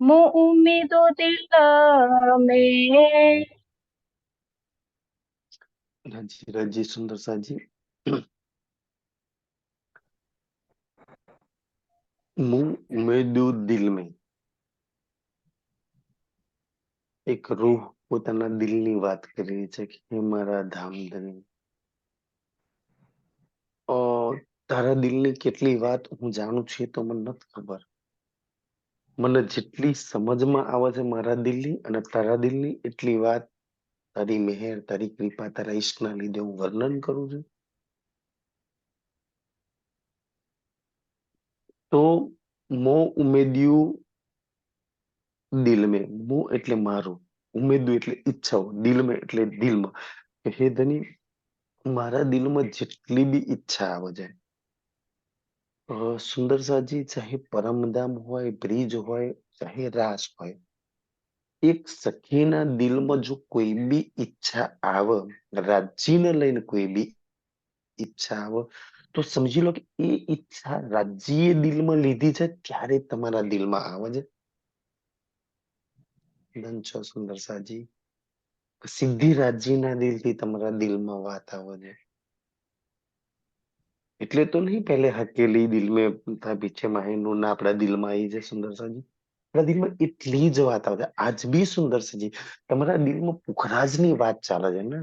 वो उम्मीदों दिल में। राजी राजी सुंदर साजी। मुंह उमेदू દિલ में એક રૂહ પોતાના દિલની વાત કરી રહી છે કે હે મારા ધામધની અ તારા દિલની કેટલી વાત હું જાણું છું એ તો મને નથી ખબર. મને જેટલી સમજમાં આવે છે મારા દિલની અને તારા દિલની એટલી વાત તારી મહેર તારી કૃપા તારા ઈશ્કના લીધે હું વર્ણન કરું છું. તો મો ઉમેદ્યું દિલ में મો એટલે મારું, ઉમેદ્યું એટલે ઈચ્છાઓ, દિલ में એટલે દિલમાં કે હે ધની મારા દિલમાં જેટલી બી ઈચ્છા આવે છે સુંદર સાજી, ચાહે પરમધામ હોય, બ્રિજ હોય, ચાહે રાસ હોય, એક સખીના દિલમાં જો કોઈ બી ઈચ્છા આવે, રાજ્યને લઈને કોઈ બી ઈચ્છા આવે, તો સમજી લો કે એ ઈચ્છા રાજ્યએ દિલમાં લીધી છે ત્યારે તમારા દિલમાં આવે છે. ડન છો સુંદર સાજી. સીધી રાજ્યના દિલથી તમારા દિલમાં વાત આવે છે. એટલે તો નહીં પહેલે હકેલી દિલ में था पीछे माहिनूर ના આપણા દિલમાં આવી છે સુંદર સાજી. આપણા દિલમાં એટલી જ વાત આવે છે આજ બી સુંદર સાજી. તમારા દિલમાં પુખરાજની વાત ચાલે છે ને,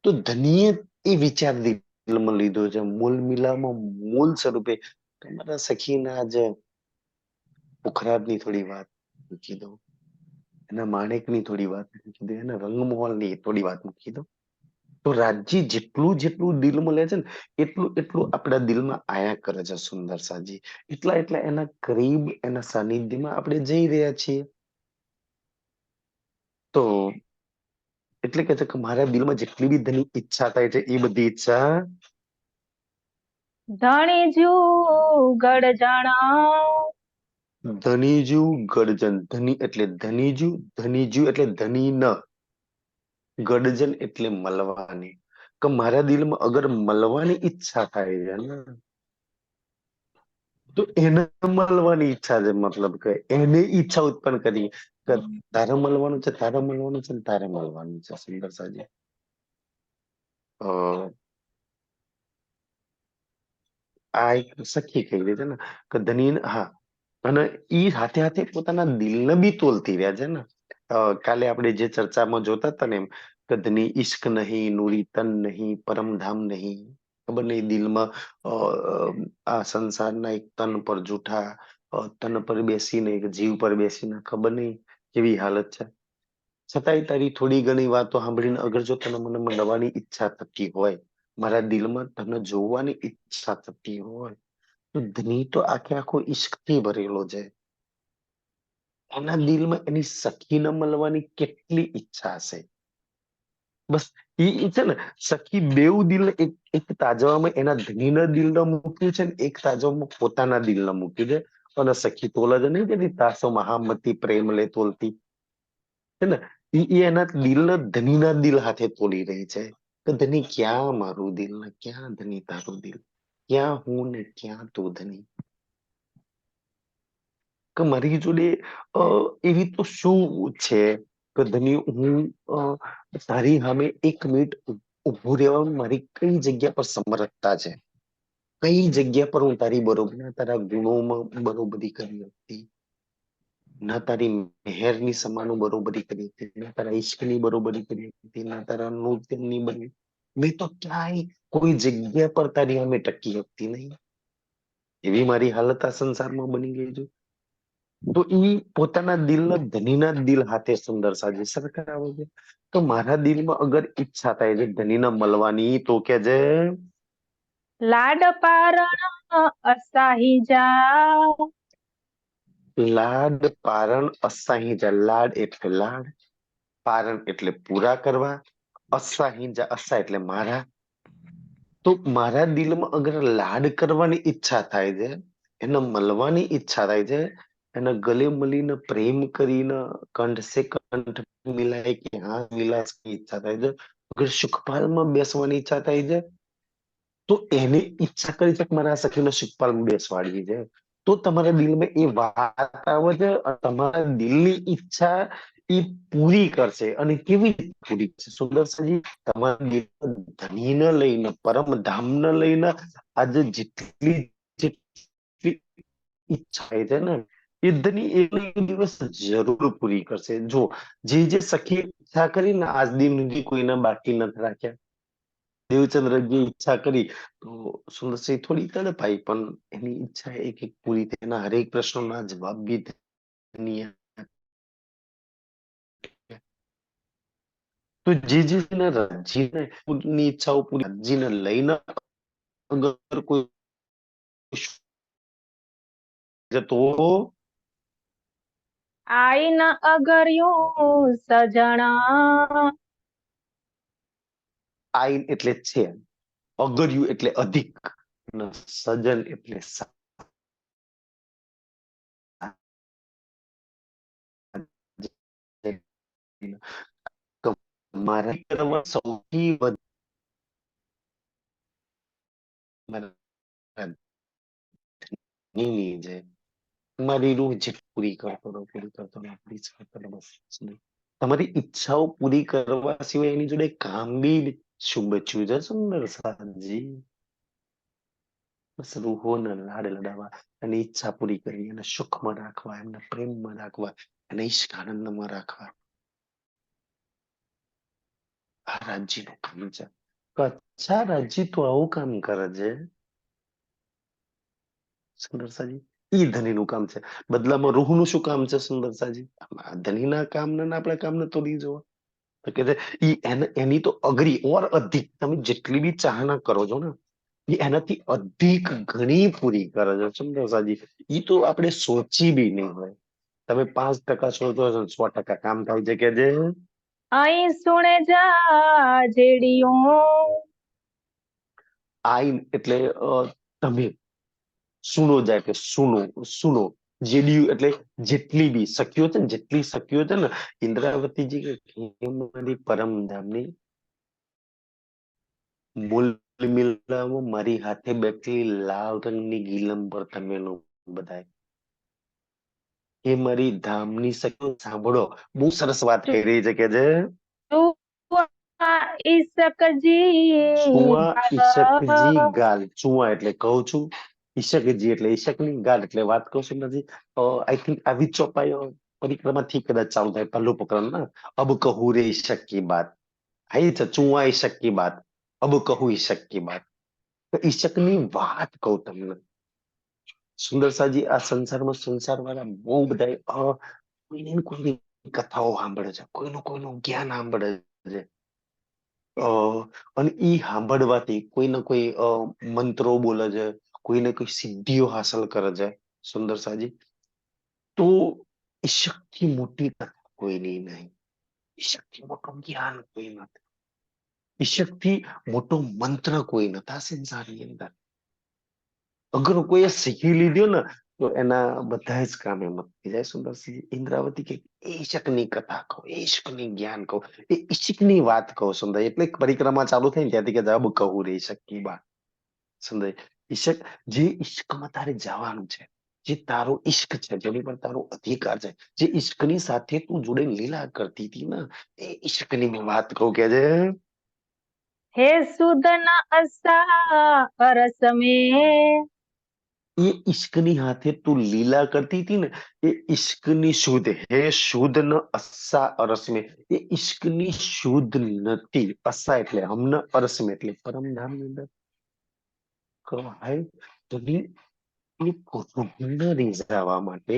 તો ધનીએ એ વિચાર દિલમાં લીધો છે મૂલ મિલામાં મૂલ સ્વરૂપે તમારા સખીના જ પુખરાજની થોડી વાત મૂકી દો, એના માણેકની થોડી વાત મૂકી દો, એના રંગમહોલની થોડી વાત મૂકી દો. તો રાજ્ય જેટલું જેટલું દિલમાં લે છે ને એટલું એટલું આપણા દિલમાં આયા કરે છે સુંદર સાજી. એટલા એટલા એના કરીબ એના સાનિધ્યમાં આપણે જઈ રહ્યા છીએ. તો એટલે કે છે કે મારા દિલમાં જેટલી બી ધની ઈચ્છા થાય છે એ બધી ઈચ્છા ધણી જુ ગઢ જણા. ધનીજુ ગર્જન. ધની એટલે ધનીજુ, ધનીજુ એટલે ધની ન, ગર્જન એટલે મળવાની. કે મારા દિલમાં અગર મળવાની ઈચ્છા થાય છે ને તો એને મળવાની ઈચ્છા છે, મતલબ કે એને ઈચ્છા ઉત્પન્ન કરી કે તારે મળવાનું છે, તારે મળવાનું છે ને તારે મળવાનું છે સુંદર સાજી. આ એક સખી કહી દે છે ને કે ધની, હા. અને ઈ હાથે હાથે પોતાના દિલને બી તોલતી રહ્યા છે ને. કાલે આપણે જે ચર્ચામાં જોતા હતા ને એમ કે ધની ઇશ્ક નહીં, નૂરી તન નહીં, પરમધામ નહીં, ખબર નહીં દિલમાં અ, આ સંસારના એક તન પર જૂઠા તન પર બેસીને એક જીવ પર બેસીને ખબર નહીં કેવી હાલત છે. છતાંય તારી થોડી ઘણી વાતો સાંભળીને અગર જો તને મને મળવાની ઈચ્છા થતી હોય, મારા દિલમાં તને જોવાની ઈચ્છા થતી હોય, તો ધની તો આખે આખો ઈશ્કથી ભરેલો છે. એના દિલમાં એની સખીને મળવાની કેટલી ઈચ્છા હશે. બસ ઈ છે ને સખી બેઉ દિલ એક એક તાજવામાં એના ધણીના દિલને મૂક્યું છે ને એક તાજવામાં પોતાના દિલને મૂક્યું છે. અને સખી તોલે છે નહીં કેતી તાસો મહામતી પ્રેમ લે તોલતી છે ને, ઈ એના દિલને ધણીના દિલ હાથે તોલી રહી છે કે ધણી ક્યાં મારું દિલ ને ક્યાં ધણી તારું દિલ, ક્યાં હું ને ક્યાં તું ધણી. કે મારી જોડે એવી તો શું છે કે ધણી હું તારી સામે એક મિનિટ ઉભું રહેવાનું મારી કઈ જગ્યા પર સમર્થતા છે, કઈ જગ્યા પર હું તારી બરોબર તારા ગુણોમાં બરોબરી કરી હતી, ના તારી મહેરની સમાનું બરોબરી કરી હતી, ના તારા ઈશ્કની બરોબરી કરી હતી, ના તારા નૃત્યની બની, મેં તો ક્યાંય કોઈ જગ્યા પર તારી સામે ટકી શકતી નહીં. એવી મારી હાલત આ સંસારમાં બની ગઈ છે. તો ઈ પોતાના દિલના ધનીના દિલ હાથે સુંદર સાજી સરખાવે છે. તો મારા દિલમાં અગર ઈચ્છા થાય છે ધનીને મળવાની તો કે છે લાડ પારણ અસાહી જા. લાડ પારણ અસાહીજા. લાડ એટલે લાડ, પારણ એટલે પૂરા કરવા, અસાહીજા અસા એટલે મારા. તો મારા દિલમાં અગર લાડ કરવાની ઈચ્છા થાય છે, એને મળવાની ઈચ્છા થાય છે, એને ગલે મળીને પ્રેમ કરીને કંઠ સે કંઠ મિલાય કે હા મિલાસની ઈચ્છા થાય છે, અગર સુખપાલમાં બેસવાની ઈચ્છા થાય છે, તો એને ઈચ્છા કરી છે કે મારા સખીને સુખપાલમાં બેસવાડવી છે. તો તમારા દિલમાં એ વાત આવે છે અને તમારા દિલની ઈચ્છા એ પૂરી કરશે. અને કેવી રીતે પૂરી કરશે સુંદરસાજી? તમારા દિલમાં ધનીને લઈને, પરમધામને લઈને આજે જેટલી જેટલી ઈચ્છા છે ને, એ ધની એક ને એક દિવસ જરૂર પૂરી કરશે. જો જે જે સખી ઈચ્છા કરી ને આજ દિન સુધી કોઈને બાકી નથી રાખ્યા. દેવચંદ્રજી ઈચ્છા કરી તો સુંદરસિંહ થોડી તડપાઈ, પણ એની ઈચ્છા એક એક પૂરી થઈ. એના હરેક પ્રશ્નોના જવાબ બી ધની આપ્યા. તો જે જે રાજીને ની ઈચ્છાઓ પૂરી રાજીને લઈને અગર કોઈ જતો આઈન અગર્યું સજણા. આઈન એટલે છે, અગર્યું એટલે અધિક, અને સજન એટલે મારા કરવા સૌથી વધારે છે. મારી રૂહ જે પૂરી કરતો રહો, પૂરી કરતો રહો, પૂરી કરતો રહો, બસ નહીં. તમારી ઈચ્છાઓ પૂરી કરવા સિવાય એની જોડે કામ બી શું બચ્યું છે સુંદર સાજી? બસ રૂહોને લાડ લડાવવા, અને ઈચ્છા પૂરી કરી, અને સુખમાં રાખવા, એમને પ્રેમમાં રાખવા, અને ઈશ્ક આનંદમાં રાખવા. આ રાજ્યનું કામ છે. કચ્છા રાજ્ય તો આવું કામ કરે છે સુંદરસાજી. ઈ ધનીનું કામ છે. બદલામાં રૂહનું શું કામ છે સુંદરસાજી? ધનીના કામને ને આપણે કામને તોડી જોવા. તો કે છે ઈ એની તો અઘરી ઓર અધિક તમે જેટલી બી ચાહના કરો છો ને, એ એનાથી અધિક ઘણી પૂરી કરે છે સુંદરસાજી. ઈ તો આપણે સોચી બી નહીં હોય. તમે 5% સોચો છો, 100% કામ થાય છે કે જે અહીં સુણે જા જેડીઓ. આઈન એટલે તમે, સુનો જાય એટલે સુનો, સુનો. જેડિયું એટલે જેટલી બી સખીઓ છે ને, જેટલી સખીઓ છે ને, ઇન્દ્રાવતીજી કે મારી પરમધામની મૂલ મિલનમાં મારી હાથે બેઠેલી લાલ રંગની ગીલમ પર તમે બધાય. એ મારી ધામની સખીઓ સાંભળો, બહુ સરસ વાત કહી રહી છે કે જે ઈસકજી છુઆ ઈશકજી ગાલ. ગાલ. છુઆ એટલે કહું છું, ઈશકજી એટલે ઈશકની, ગાલ એટલે વાત કહું છું નથી. આઈ થિંક આવી ચોપાઈ પરિક્રમાથી કદાચ ચાલુ થાય પહેલું પ્રકરણ ના. અબ કહું રે ઈશક કી બાત. આઈ છે છુઆ ઈશક કી બાત. અબ કહું ઈશક કી બાત. તો ઈશકની વાત કહું તમને સુંદરસાજી. આ સંસારમાં સંસાર વાળા બહુ બધા કોઈને ને કોઈની કથાઓ સાંભળે છે, કોઈનું કોઈનું જ્ઞાન સાંભળે છે. અને ઈ સાંભળવાથી કોઈ ને કોઈ મંત્રો બોલે છે, કોઈને કોઈ સિદ્ધિઓ હાંસલ કરે છે સુંદરસાજી. તો ઈશકથી મોટી કથા કોઈની નહીં, ઈશકથી મોટું જ્ઞાન કોઈ નથી, ઈશકથી મોટો મંત્ર કોઈ નથી આ સંસારની અંદર. અગર કોઈએ શીખી લીધું ને તો એના બધા જ કામ એમ થઈ જાય સુંદરસિંહ. ઇન્દ્રાવતી કે ઈશકની કથા કહો, ઈશ્કની જ્ઞાન કહો, એ ઈશ્કની વાત કહો સુંદર. એટલે પરિક્રમા ચાલુ થઈ ને ત્યાંથી કે જબ કહું રે ઈશક વાત સુંદર. ઈશક, જે ઈશ્કમાં તારે જવાનું છે, જે તારો ઈશ્ક છે, જેની પર તારો અધિકાર છે, જે ઈશ્કની સાથે તું જોડે લીલા કરતી હતી ને, એ ઈશ્કની મેં વાત કહું કે છે હે સુદના અસા અરસ में. એ ઈશ્કની હાથે તું લીલા કરતી હતી ને, એ ઈશ્કની શુદ્ધ હે શુદ્ધ ન અસ્સા અરસમે. એ ઈશ્કની શુદ્ધ નથી. અસ્સા એટલે હમને, અરસમે એટલે પરમધામ ની અંદર કહેવાય. તો એક રૂહને રીઝાવવા માટે,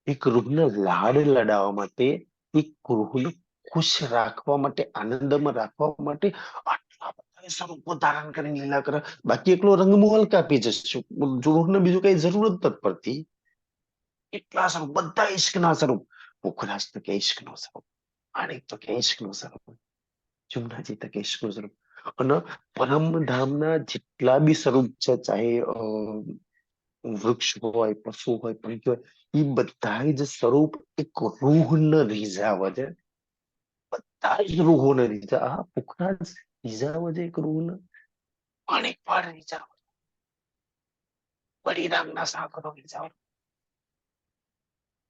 એક રૂહને લાડ લડાવવા માટે, એક રૂહને ખુશ રાખવા માટે, આનંદમાં રાખવા માટે આટલા બધા સ્વરૂપો ધારણ કરીને લીલા કરે. બાકી એકલો રંગમોહલ કાપી જશે, રૂહને બીજું કઈ જરૂરત નથી પડતી. એટલા સ્વરૂપ, બધા ઈશ્કના સ્વરૂપ. પોખરાજ તો કે ઈશ્કનો સ્વરૂપ, આણિક તો કે ઈશ્કનો સ્વરૂપ, જુમનાજી તો કે ઈશ્કનો સ્વરૂપ. અને પરમધામના જેટલા બી સ્વરૂપ છે, ચાહે વૃક્ષ હોય, પશુ હોય, પંખી હોય, એ બધા જ સ્વરૂપ એક રૂહને રીઝાવે છે. બધા જ રૂહોને રીઝા, આ પુખરાજ રીઝાવે છે એક રૂહને. અનેક વાર રીઝાવે. બલિરામના સાગરો રીઝાઓ,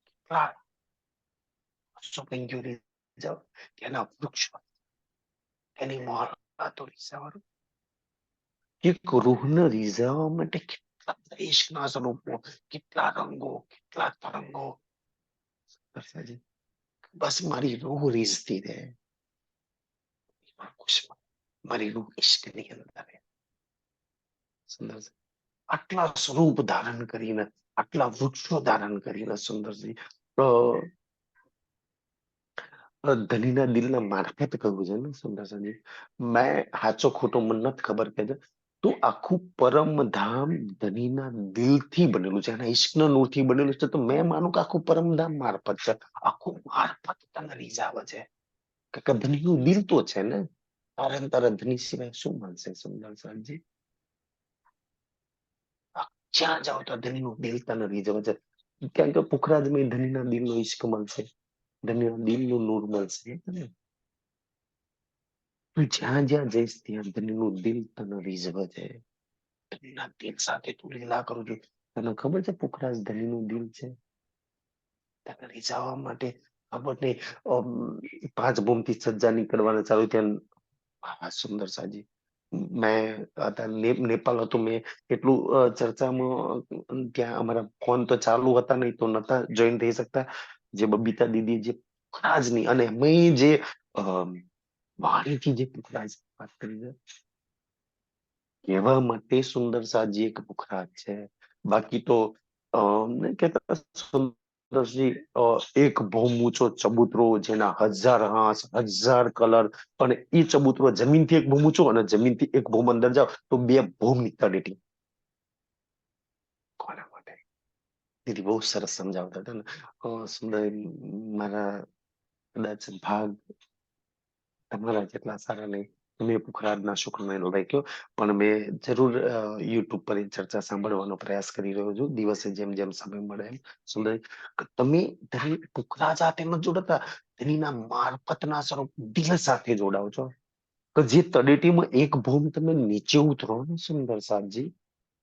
કેટલા પશુપંખીઓ રીઝાઓ, તેના વૃક્ષો, તેની મોહરાતો રીઝાઓ, એક રૂહને રીઝવવા માટે કેટલા દેશના સ્વરૂપો, કેટલા રંગો, કેટલા તરંગો. સરસાજી, બસ મારી રૂહ રીઝતી રહે, મારી રૂહ ઇશ્કની અંદર. સુંદર છે. આટલા સ્વરૂપ ધારણ કરીને, આટલા વૃક્ષો ધારણ કરીને સુંદરજી ધનીના દિલના મારફત કહ્યું છે ને સુંદરજી. મેં સાચો ખોટો મને નથી ખબર કે તો આખું પરમધામ ધનીના દિલથી બનેલું છે, એના ઈશ્કના નૂરથી બનેલું છે. તો મેં માનું કે આખું પરમધામ મારફત છે, આખું મારફત તને રીઝાવે છે. કે ધનીનું દિલ તો છે ને, તારે તારા ધની સિવાય શું મળશે સુંદરજી. જ્યાં જાઓ તો ધનીનું દિલ તને રીઝવે છે. કેમ કે પુખરાજમાં ધનીના દિલનો ઈશ્ક મળશે, ધનીના દિલનું નૂર મળશે. તું જ્યાં જ્યાં જઈશ ત્યાં ધનીનું દિલ તને રીઝવે છે. ધનીના દિલ સાથે તું લીલા કરું છું. તને ખબર છે પુખરાજ ધનીનું દિલ છે? તને રીઝવવા માટે આપણને 5 ભૂમથી સજ્જા નીકળવાના ચાલુ થયા. સુંદર સાજી, મેં નેપાળ હતું, મેં એટલું ચર્ચામાં, ત્યાં અમારા ફોન તો ચાલુ હતા નહીં, તો નતા જોઈન થઈ શકતા. જે બબીતા દીદી જે પુખરાજની અને મેં જે વાણીથી જે પુખરાજ વાત કરી છે, કહેવા માટે સુંદર સાજી એક પુખરાજ છે. બાકી તો કેતા સુંદરજી, એક બહુ ઊંચો ચબૂતરો જેના 1000 હાંસ, 1000 કલર, અને એ ચબૂતરો જમીનથી એક બહુ ઊંચો અને જમીનથી એક ભૂમ અંદર જાઓ તો 2 ભૂમની તળેટી. કોના માટે? દીદી બહુ સરસ સમજાવતા હતા ને. સુંદર, મારા કદાચ ભાગ તમારા જેટલા સારા નહીં. મેં પુખરાજના શુક્રનો રાખ્યો, પણ મેં જરૂર યુટ્યુબ પર એ ચર્ચા સાંભળવાનો પ્રયાસ કરી રહ્યો છું, દિવસે જેમ જેમ સમય મળે એમ. સુંદર, તમે પુખરાજ સાથે નથી જોડાતા, તેના મારફતના સ્વરૂપ દિલ સાથે જોડાવ છો. કે જે તળેટીમાં એક ભૂમ તમે નીચે ઉતરો ને સુંદર સાજી,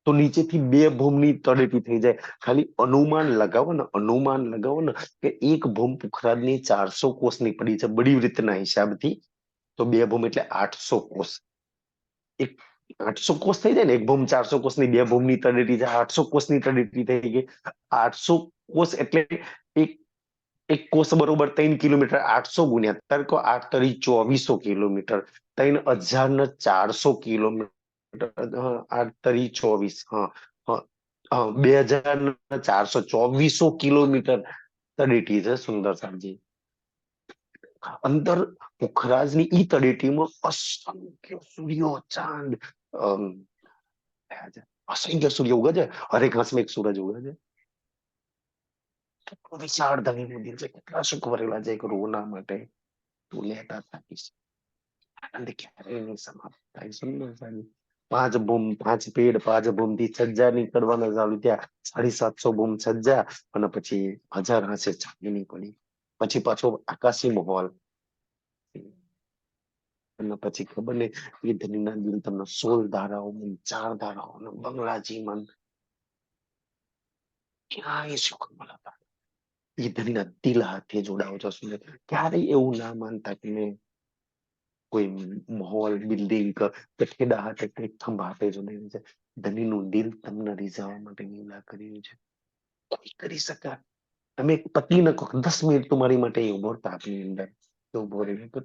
તો નીચેથી 2 ભૂમની તળેટી થઈ જાય. ખાલી અનુમાન લગાવો ને કે એક ભૂમ પુખરાજની 400 કોસની પડી છે બડી રીતના હિસાબથી, તો 2 ભૂમ એટલે 800 કોસ. એક 800 કોસ થઈ જાય ને, એક ભૂમ 400 કોસની, 2 ભૂમની તળેટી જાય, 800 કોસની તળેટી થઈ ગઈ. 800 કોસ એટલે એક એક કોસ બરોબર 3 કિલોમીટર. 800 ગુણ્યા તરકો 8×3 = 2400 કિલોમીટર. 3400 કિલોમીટર. 8×3 = 24. હા, હા, હા, 2424 કિલોમીટર તળેટી છે સુંદર સાજી. અંદર પુખરાજની ઈ તળેટીમાં અસંખ્ય સૂર્યો, ચાંદ, અસંખ્ય સૂર્ય ઉગે છે. હરેક હાંસમાં એક સૂરજ ઉગે છે. વિશાળ ધણીનું દિલ છે, કેટલા સુખ ભરેલા છે એક રૂના માટે. તું લેતા থাকিস, આનંદ ક્યારે નહીં સમાપ્ત થાય. સુંદર સાજી, 5 ભૂમ, 5 પેડ, 5 ભૂમથી સજ્જા નીકળવાના ચાલુ ત્યાં. 750 ભૂમ સજ્જા, અને પછી 1000 હાંસે ચાંદની પડી. પછી પાછો આકાશી માહોલ, અને પછી ખબર નહીં એ ધનીના દિલ તમને 16 ધારાઓ, 4 ધારાઓ, બંગલાજી મન ક્યાંય સુખ મળતા. એ ધનીના દિલ હાથે જોડાવો છો સુંદર. ક્યારેય એવું ના માનતા કે મેં કોઈ માહોલ, બિલ્ડિંગ કે ઠેડા હાથે કઈક થંભ હાથે જોડાયું છે. ધનીનું દિલ તમને રીઝવવા માટે લીલા કર્યું છે. કોઈ કરી શકે? તમે એક પતિને કહો 10 મિનિટ તું મારી માટે ઉભો રહે આપની અંદર, તો ઉભો રહી તો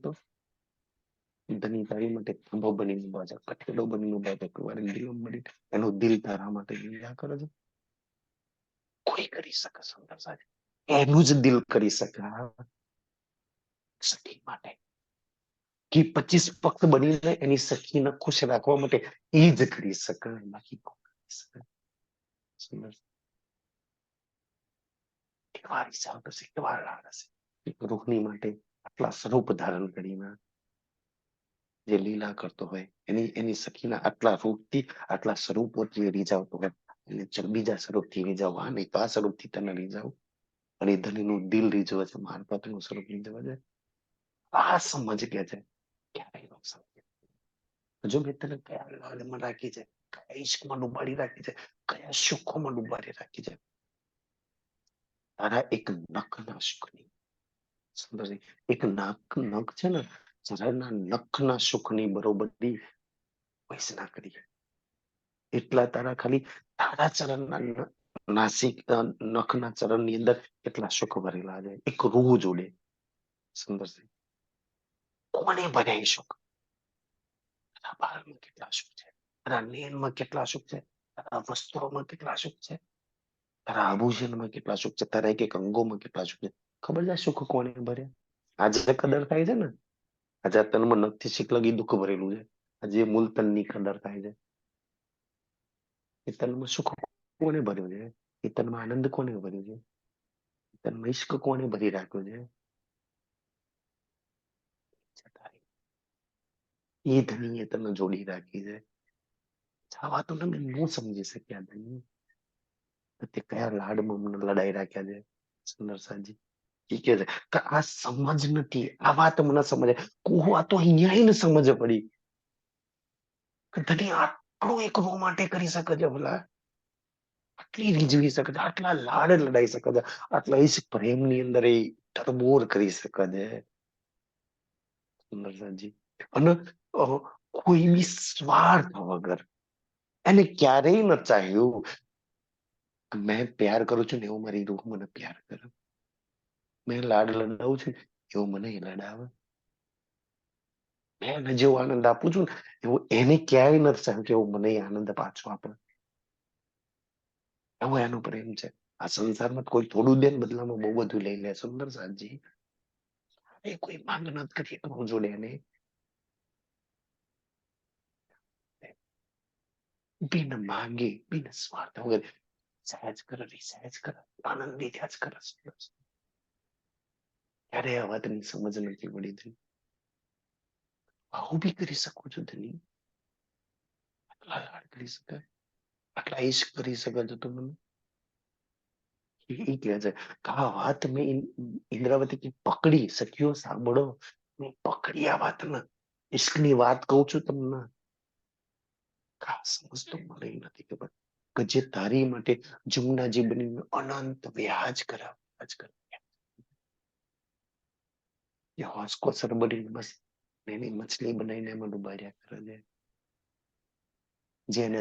ધની તારી માટે થંભો બનીને ઉભા છે, કઠેડો બનીને ઉભા છે. એનું દિલ તારા માટે લીલા કરે છે. કોઈ કરી શકે સુંદર સાહેબ? એનું જ દિલ કરી શકે. સખી માટે કે 25 વખત બનીને એની સખીને ખુશ રાખવા માટે એ જ કરી શકે, બાકી કોઈ કરી શકે? સુંદર. કેવા હિસાબ હશે, કેવા લાડ હશે એક રૂહની માટે આટલા સ્વરૂપ ધારણ કરીને જે લીલા કરતો હોય, એની સખીના આટલા રૂપથી, આટલા સ્વરૂપોથી રીઝાવતો હોય, એટલે બીજા સ્વરૂપથી રીઝાવવા નહીં, તો આ સ્વરૂપથી તને રીઝાવું. અને ધનીનું દિલ રીઝવે છે, મારફતનું સ્વરૂપ રીઝવે છે. આ સમજ કે છે ક્યારેય ન સમજે. જો મેં તને કયા લાડમાં રાખી છે, કયા ઈશ્કમાં ડુબાડી રાખી છે, કયા સુખોમાં ડુબાડી રાખી છે. તારા એક નખના સુખની, સમજો છે? એક નખ છે ને, જરાના નખના સુખની બરોબરી પૈસા ના કરી. એટલા તારા ખાલી તારા ચરણના નાસિક નખના ચરણની અંદર કેટલા સુખ ભરેલા છે, એક રૂહ જોડે. સુંદર છે. કોને ભર્યા એ સુખ? તારા બાળમાં કેટલા સુખ છે, તારા નેનમાં કેટલા સુખ છે, તારા વસ્ત્રોમાં કેટલા સુખ છે, તારા આભૂષણમાં કેટલા સુખ છે, તારા એક એક અંગોમાં કેટલા સુખ છે. ખબર છે સુખ કોને ભર્યા? આજે કદર થાય છે ને, આજે આ તનમાં નથી શીખ લગી દુઃખ ભરેલું છે. આજે મૂલ તનની કદર થાય છે. એ તનમાં સુખ કોને ભર્યું છે? એ તનમાં આનંદ કોને ભર્યું છે? તનમાં ઈશ્ક કોને ભરી રાખ્યો છે? એ ધણીએ તને જોડી રાખી છે. આ વાતો તમે ન સમજી શક્યા ધણી, તો તે કયા લાડમાં મને લડાઈ રાખ્યા છે. સુંદરસાજી એ કે છે કે આ સમજ નથી, આ વાત મને સમજ, આ તો અહીંયા ને સમજ પડી કે ધણી આટલું એક રૂ માટે કરી શકે છે ભલા, આટલી રીઝવી શકે છે, આટલા લાડ લડાઈ શકે છે, આટલા ઈશ્ક પ્રેમની અંદર એ તરબોર કરી શકે છે. સુંદરસાજી અને કોઈ બી સ્વાર્થ વગર, એને ક્યારેય ન ચાહ્યું કે મેં પ્યાર કરું છું ને એવું મારી રૂહ મને પ્યાર કરે, મેં લાડ લડાવું છું એવું મને લડાવે, મેં એને જેવો આનંદ આપું છું ને એવું એને ક્યાંય નથી ચાહ્યું કે એવું મને આનંદ પાછો આપે. એવો એનો પ્રેમ છે. આ સંસારમાં કોઈ થોડું દે ને બદલામાં બહુ બધું લઈ લે. સુંદર સાજી એ કોઈ માંગ નથી કરી હું જોડે એને બિન માંગે બિન સ્વાર્થ વગર સહેજ કરે સહેજ કરે આનંદી થયા જ કરે. ત્યારે આ વાતની સમજ નથી પડી હતી. આવું બી કરી શકો છો ધની, આટલા લાડ કરી શકાય, આટલા ઈશ્ક કરી શકે છે તું મને. એ કહે છે કે આ વાત મેં ઇન્દ્રાવતી પકડી શક્યો. સાંભળો, મેં પકડી આ વાતને, ઈશ્કની વાત કહું છું તમને. સમજતો મને નથી ખબર કે જે તારી માટે જમુનાજી બનીને અનંત વ્યાજ કરાવ હોસ્કો સરબડીને બસ એની મછલી બનાવીને એમાં ડુબાડ્યા કરે છે. જેને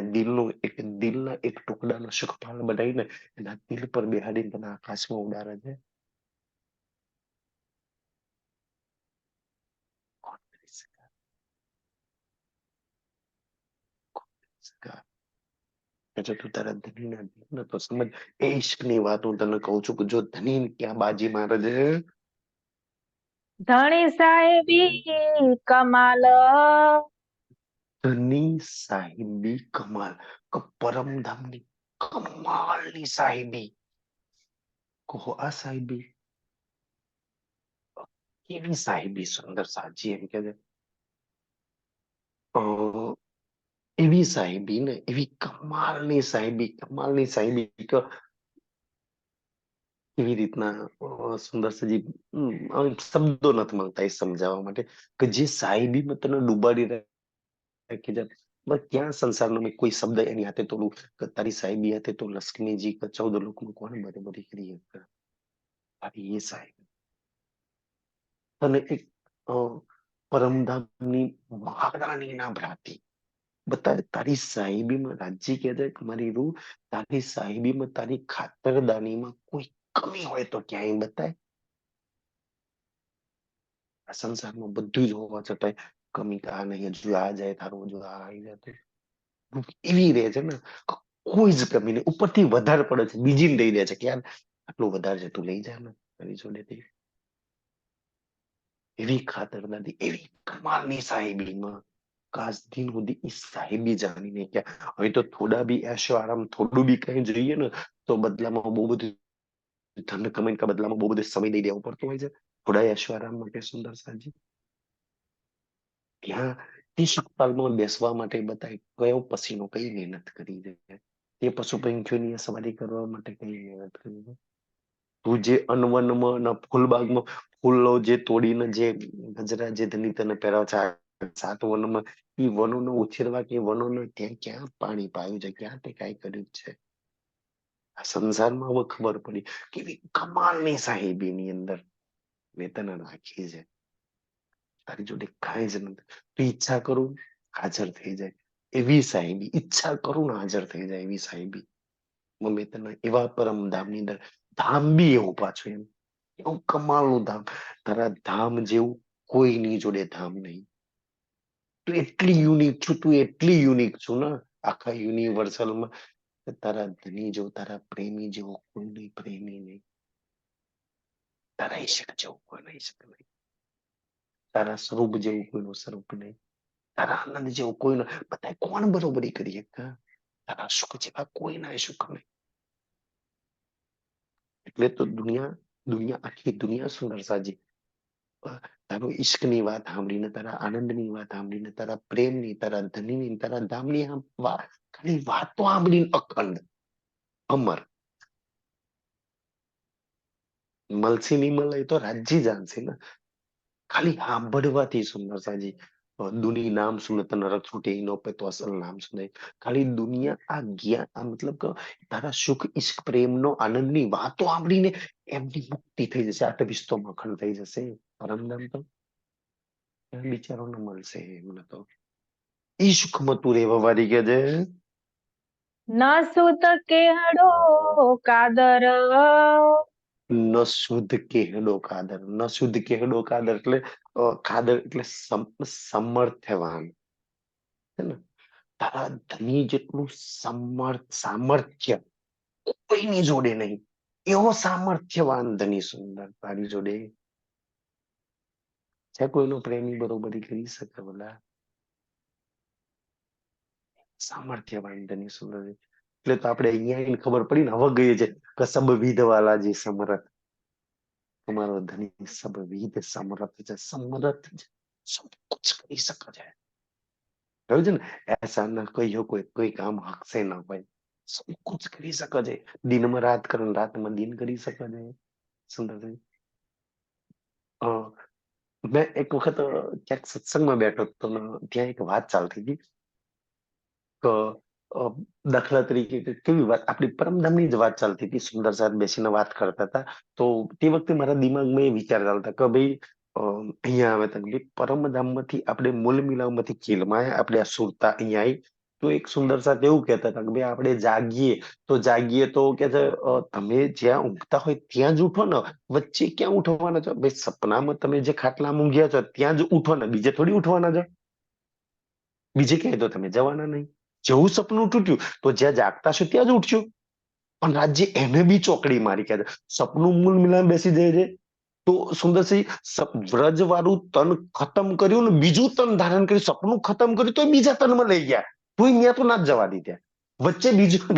દિલના એક ટુકડાનો સુખપાલ બનાવીને એના દિલ પર બેહાડીને તને આકાશમાં ઉડાડે છે. કોણ કરી શકે? કોણ કરી શકે? જો તું તારા ધનીના દિલને તો સમજ. એ ઈશ્કની વાત હું તને કહું છું કે જો ધની ક્યાં બાજી મારે છે, ધણી સાહેબી કમાલ, ધની સાહિબી કમાલ, પરમધામની કમાલની સાહિબી. કહો આ સાહિબી કેવી સાહિબી? સુંદર સાજી એમ કે છે એવી સાહિબી ને, એવી કમાલની સાહિબી કે એવી રીતના સુંદર સજી શબ્દો નથી મળતા એ સમજાવવા માટે કે જે સાહિબીમાં તને ડુબાડી રાખી જાય. બસ ક્યાં સંસારનો મેં કોઈ શબ્દ એની હાથે તોડું કે તારી સાહેબી હાથે તો લક્ષ્મીજી કે 14 લોકમાં કોને બરાબરી કરી શકે? તારી એ સાહેબ અને એક પરમધામની મહારાણીના ભ્રાતી બતા. તારી સાહેબીમાં રાજ્ય કહે છે કે મારી રૂહ, તારી સાહેબીમાં તારી ખાતરદાનીમાં કોઈ કમી હોય તો ક્યાંય બતાય. આ સંસારમાં બધું જ હોવા છતાં કમી આ નહીં, હજુ આ જાય તારું, હજુ આ આવી જાય એવી રહે છે ને, કોઈ જ કમી નહીં, ઉપરથી વધારે પડે છે, બીજી લઈ દે છે કે યાર આટલું વધારે છે તું લઈ જા ને તારી જોડેથી. એવી ખાતરદારી, એવી કમાલની સાહેબીમાં કાશ દિન સુધી એ સાહેબી જાણીને કે હવે તો થોડા બી એશો આરામ, થોડું બી કઈ જોઈએ ને તો બદલામાં બહુ બધું ધન કમાઈને કે બદલામાં બહુ બધો સમય દઈ દેવો પડતો હોય છે થોડા એશો આરામ માટે. સુંદર સાજી ત્યાં તે સુખપાલમાં બેસવા માટે બતાય કયો પસીનો કઈ મહેનત કરી છે. તે પશુ પંખીઓની સવારી કરવા માટે કઈ મહેનત કરી છે. તું જે અનવનમાં ફૂલબાગમાં ફૂલો જે તોડીને જે ગજરા જે ધની તને પહેરાવે છે સાત વનોમાં એ વનોનો ઉછેરવા કે વનોનો ત્યાં ક્યાં પાણી પાયું છે, ક્યાં તે કાંઈ કર્યું છે. આ સંસારમાં હવે ખબર પડી કેવી કમાલની સાહેબીની અંદર મેં તને રાખી છે. તારી જોડે કાંઈ જ નથી, તું ઈચ્છા કરું હાજર થઈ જાય એવી સાહેબી, ઈચ્છા કરું ને હાજર થઈ જાય એવી સાહેબી. મેં તને એવા પરમ ધામની અંદર, ધામ બી એવું પાછું એમ, એવું કમાલનું ધામ. તારા ધામ જેવું કોઈની જોડે ધામ નહીં. તું એટલી યુનિક છું, તું એટલી યુનિક છું ને આખા યુનિવર્સલમાં. તારા ધની જેવો, તારા પ્રેમી જેવો કોઈ નહીં, પ્રેમી નહીં. તારા ઈશ્વર જેવું કોઈ નહીં, ઈશ્વર નહીં. તારા સ્વરૂપ જેવું કોઈનું સ્વરૂપ નહીં. તારા આનંદ જેવું કોઈ નહીં. બધા કોણ બરોબરી કરી શકે? તારા સુખ જેવા કોઈ ના સુખ નહીં. એટલે તો દુનિયા, દુનિયા આખી દુનિયા સુંદર સાજી. તારો ઈશ્કની વાત સાંભળીને, તારા આનંદની વાત સાંભળીને, તારા પ્રેમની, તારા ધનીની, તારા ધામની વાત, ખાલી વાતો સાંભળીને અખંડ અમર. મલસી નહીં મળે એ તો રાજ્ય જાણશે ને. ખાલી સાંભળવાથી સુંદર સાજી. દુની નામ સુનત નરક છૂટે નો પે તો અસલ નામ સુને. ખાલી દુનિયા આ જ્ઞાન, આ મતલબ કે તારા સુખ ઈશ્ક પ્રેમનો આનંદની વાતો સાંભળીને એમની મુક્તિ થઈ જશે, આટવિસ્તો મખણ થઈ જશે. પરમધામ તો બિચારોને મળશે એમને તો. ઈ સુખમાં તું રેવા વાળી કે છે. ન સુત કેહડો કાદર, ન શુદ્ધ કેહડો કાદર. ન શુદ્ધ કેહડો કાદર એટલે કાદર એટલે સમર્થવાન છે ને. તારા ધની જેટલું સામર્થ્ય કોઈની જોડે નહીં. એવો સામર્થ્યવાન ધની સુંદર તારી જોડે છે. કોઈનો પ્રેમી બરોબરી કરી શકે બોલા? સામર્થ્યવાન ધની સુંદર. એટલે તો આપણે અહીંયા આવીને ખબર પડી ને, હવે ગઈ છે કે સબ વિધ વાલા જે સમરથ. તમારો ધની સબ વિધ સમરથ છે, સમરથ છે, સબ કુછ કરી શકે છે. કહ્યું છે ને, એસા ન કહીઓ કોઈ કોઈ કામ હક સે ના હોય. સબ કુછ કરી શકે છે. દિનમાં રાત કરે, રાતમાં દિન કરી શકે છે. સુંદર છે. મેં એક વખત ક્યાંક સત્સંગમાં બેઠો હતો ને, ત્યાં એક વાત ચાલતી હતી કે દાખલા તરીકે કેવી વાત, આપણી પરમધામની જ વાત ચાલતી હતી. સુંદર સાહેબ બેસીને વાત કરતા હતા. તો તે વખતે મારા દિમાગમાં એ વિચાર ચાલતા કે ભાઈ અહીંયા આવે તો પરમધામમાંથી આપણે મૂળ મિલાવમાંથી ચીલમાં આપણે આ સુરતા અહીંયા આવી. તો એક સુંદર સાહેબ એવું કહેતા હતા કે ભાઈ આપણે જાગીએ તો કે છે તમે જ્યાં ઊંઘતા હોય ત્યાં જ ઉઠો ને, વચ્ચે ક્યાં ઉઠવાના છો ભાઈ? સપનામાં તમે જે ખાટલામાં ઊંઘ્યા છો ત્યાં જ ઉઠો ને, બીજે થોડી ઉઠવાના છો. બીજે ક્યાંય તો તમે જવાના નહીં. જેવું સપનું તૂટ્યું તો જ્યાં જાગતા છો ત્યાં જ ઉઠજો. પણ રાજ્ય એને બી ચોકડી મારી કે સપનું મૂળ મિલાન બેસી જાય છે. તો સુંદરસિંહ વ્રજ વાળું તન ખતમ કર્યું ને બીજું તન ધારણ કર્યું, સપનું ખતમ કર્યું તો બીજા તનમાં લઈ ગયા. તો અહીંયા તો ના જ જવા દીધા. વચ્ચે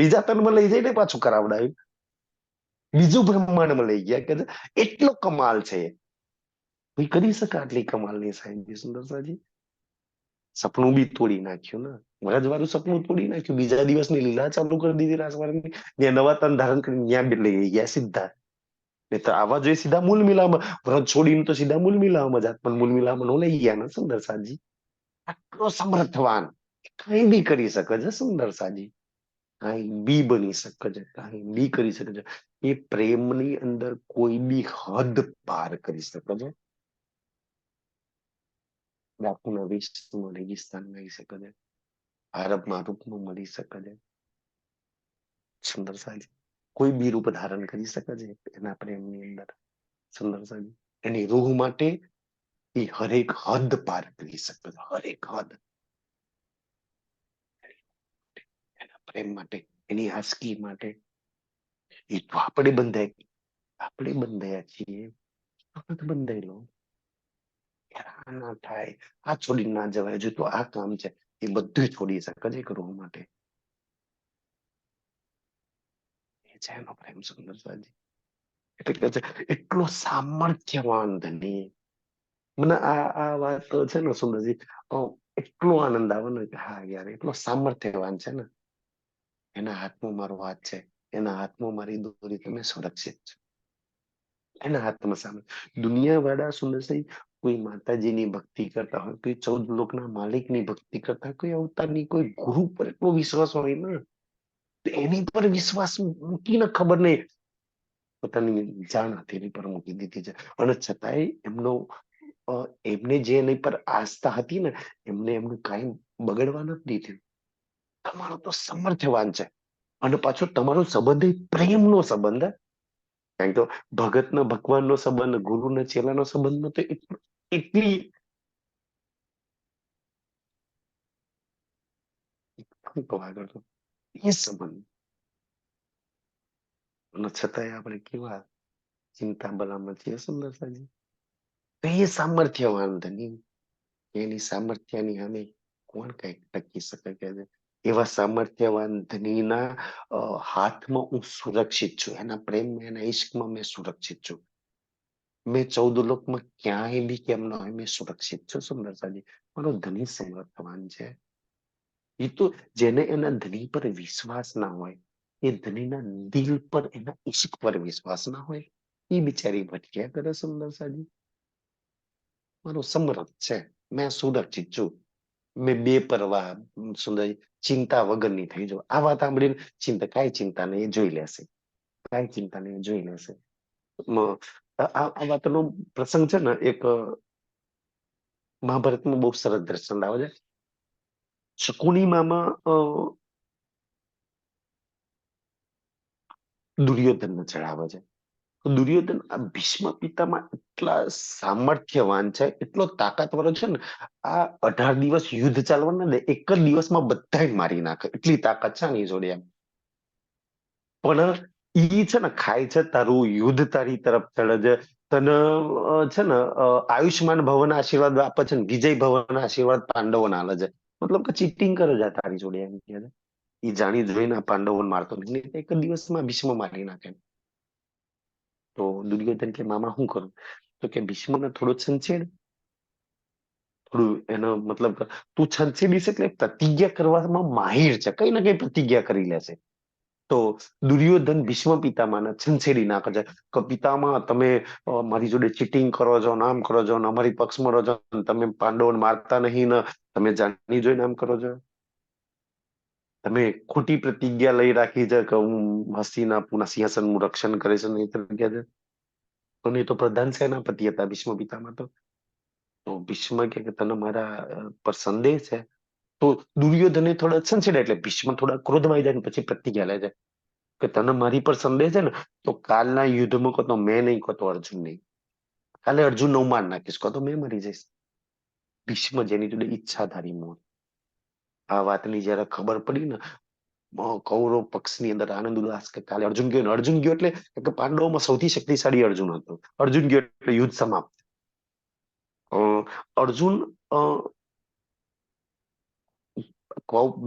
બીજા તનમાં લઈ જઈને પાછું કરાવડાવ્યું. બીજું બ્રહ્માંડમાં લઈ ગયા કે એટલો કમાલ છે. કોઈ કરી શકે આટલી કમાલની સાહેબ સુંદરસાજી? સપનું બી તોડી નાખ્યું ને. વ્રજવાળું સપનું તોડી નાખ્યું. બીજા દિવસની લીલા ચાલુ કરી દીધી રાસવારની. ત્યાં નવા તન ધારણ કરીને ત્યાં બી લઈ ગયા સીધા. ને તો આવા જોઈએ સીધા મૂળ મિલામાં. વ્રત છોડીને તો સીધા મૂળ મિલામાં જાત, પણ મૂળ મિલામાં નો લઈ ગયા ને સુંદર સાજી. આટલો સમર્થવાન, કઈ બી કરી શકે છે સુંદર સાજી. કઈ બી બની શકે છે, કઈ બી કરી શકે છે. એ પ્રેમની અંદર કોઈ બી હદ પાર કરી શકે છે. ડાકુના વેશમાં રેગિસ્તાનમાં આવી શકે છે. આરબમાં રૂપમાં મળી શકે છે. સુંદર સાજી કોઈ બી રૂપ ધારણ કરી શકે છે એના પ્રેમની અંદર. સુંદર સાજી એની રૂહ માટે એ હરેક હદ પાર કરી શકે છે. હરેક હદ એના પ્રેમ માટે, એની આસકી માટે. એ તો આપણે બંધાયા છીએ. બંધાયેલો આ ના થાય, આ છોડી ના જવાય. જો તો આ કામ છે એ બધું છોડી શકે છે કરવા માટે. એ છે એનો પ્રેમ સુંદર સાજી. એટલે કે છે એટલો સામર્થ્યવાન ધની. મને આ વાત છે ને સુંદરજી, એટલો આનંદ આવે ને કે હા યાર એટલો સામર્થ્યવાન છે ને. એના હાથમાં મારો હાથ છે, એના હાથમાં મારી દોરી, તમે સુરક્ષિત છો એના હાથમાં. સામે દુનિયા વાળા સુંદરસિંહ કોઈ માતાજીની ભક્તિ કરતા હોય, કોઈ 14 લોકના માલિકની ભક્તિ કરતા હોય, કોઈ અવતારની કોઈ ગુરુ પર એટલો વિશ્વાસ હોય ને, તો એની પર વિશ્વાસ મૂકીને ખબર નહીં પોતાની જાણ હથેળી પર મૂકી દીધી છે. અને છતાંય અ, એમને જે એની પર આસ્થા હતી ને, એમને એમનું કાંઈ બગડવા નથી દીધું. તમારો તો સમર્થવાન છે. અને પાછો તમારો સંબંધ એ પ્રેમનો સંબંધ હે. કારણ કે ભગતનો ભગવાનનો સંબંધ, ગુરુને ચેલાનો સંબંધમાં તો એટલી શું કહું આગળ તો એ સંબંધ. અને છતાંય આપણે કેવા ચિંતા બલામાં છીએ સુંદરતાજી. તો એ સામર્થ્યવાન ધની, એની સામર્થ્યની સામે કોણ કઈ ટકી શકે કે છે? એવા સામર્થ્યવાન ધનીના હાથમાં હું સુરક્ષિત છું, એના પ્રેમમાં, એના ઈશ્કમાં મેં સુરક્ષિત છું. મેં 14 લોકમાં ક્યાંય બી કેમ ન હોય, મેં સુરક્ષિત છું સુંદરતાજી. મારો ધની સમર્થવાન છે. એ તો જેને એના ધની પર વિશ્વાસ ના હોય, એ ધનીના દિલ પર, એના ઈશ્ક પર વિશ્વાસ ના હોય, એ બિચારી ભટક્યા કરે સુંદરતાજી. મારો સમર્થ છે, મેં સુરક્ષિત છું. મેં બેપરવાહ સુંદર ચિંતા વગરની થઈ જાઉં. આ વાત સાંભળીને કાંઈ ચિંતા નહીં, એ જોઈ લેશે. કાંઈ ચિંતા નહીં, એ જોઈ લેશે. આ વાતનો પ્રસંગ છે ને, એક મહાભારતમાં બહુ સરસ દ્રષ્ટાંત આવે છે. શકુની મામા દુર્યોધનને ચડાવે છે. દુર્યોધન આ ભીષ્મ પિતામાં એટલા સામર્થ્યવાન છે, એટલો તાકાતવર છે ને, આ 18 દિવસ યુદ્ધ ચાલવાના ને, એક જ દિવસમાં બધાય મારી નાખે, એટલી તાકાત છે આની જોડે એમ. પણ ઈ છે ને ખાય છે તારું યુદ્ધ, તારી તરફ ચડે છે. તને છે ને આયુષ્માન ભવના આશીર્વાદ આપે છે ને, વિજય ભવના આશીર્વાદ પાંડવોને આલે છે. મતલબ કે ચીટિંગ કરે છે તારી જોડે એમ કે છે. ઈ જાણી જોઈને આ પાંડવોને મારતો નથી. નહીં તો એક જ દિવસમાં ભીષ્મ મારી નાખે. તો દુર્યોધન કે મામા શું કરું? તો કે ભીષ્મને થોડો છંછેડ, થોડું એનો મતલબ કે તું છંછેડીશ એટલે પ્રતિજ્ઞા કરવામાં માહિર છે, કઈ ને કઈ પ્રતિજ્ઞા કરી લેશે. તો દુર્યોધન ભીષ્મ પિતામહને છંછેડી નાખે છે કે પિતામહ તમે મારી જોડે ચીટિંગ કરો છો, નામ કરો છો, ને અમારી પક્ષમાં રહો છો, ને તમે પાંડવોને મારતા નહીં, ને તમે જાણી જોઈને આમ કરો છો. તમે ખોટી પ્રતિજ્ઞા લઈ રાખી છે કે હું હસ્તિનાપુરના સિંહાસનનું રક્ષણ કરીશ, ને એ પ્રતિજ્ઞા છે. અને એ તો પ્રધાન સેનાપતિ હતા ભીષ્મ પિતામહ તો. તો ભીષ્મ કે તને મારા પર સંદેહ છે. તો દુર્યોધને થોડા છંછેડ્યા એટલે ભીષ્મ થોડા ક્રોધમાં જાય ને પછી પ્રતિજ્ઞા લે છે કે તને મારી પર સંદેહ છે ને, તો કાલના યુદ્ધમાં કહો તો મેં નહીં, કહો તો અર્જુન નહીં. કાલે અર્જુન હું માર નાખીશ, કહો તો મેં મરી જઈશ. ભીષ્મ જેની જોડે ઈચ્છાધારી મોત. આ વાતની જયારે ખબર પડી ને, કૌરવ પક્ષની અંદર આનંદ ઉલ્લાસ કે કાલે અર્જુન ગયો. ને અર્જુન ગયો એટલે કે પાંડવોમાં સૌથી શક્તિશાળી અર્જુન હતો. અર્જુન ગયો એટલે યુદ્ધ સમાપ્ત. અર્જુન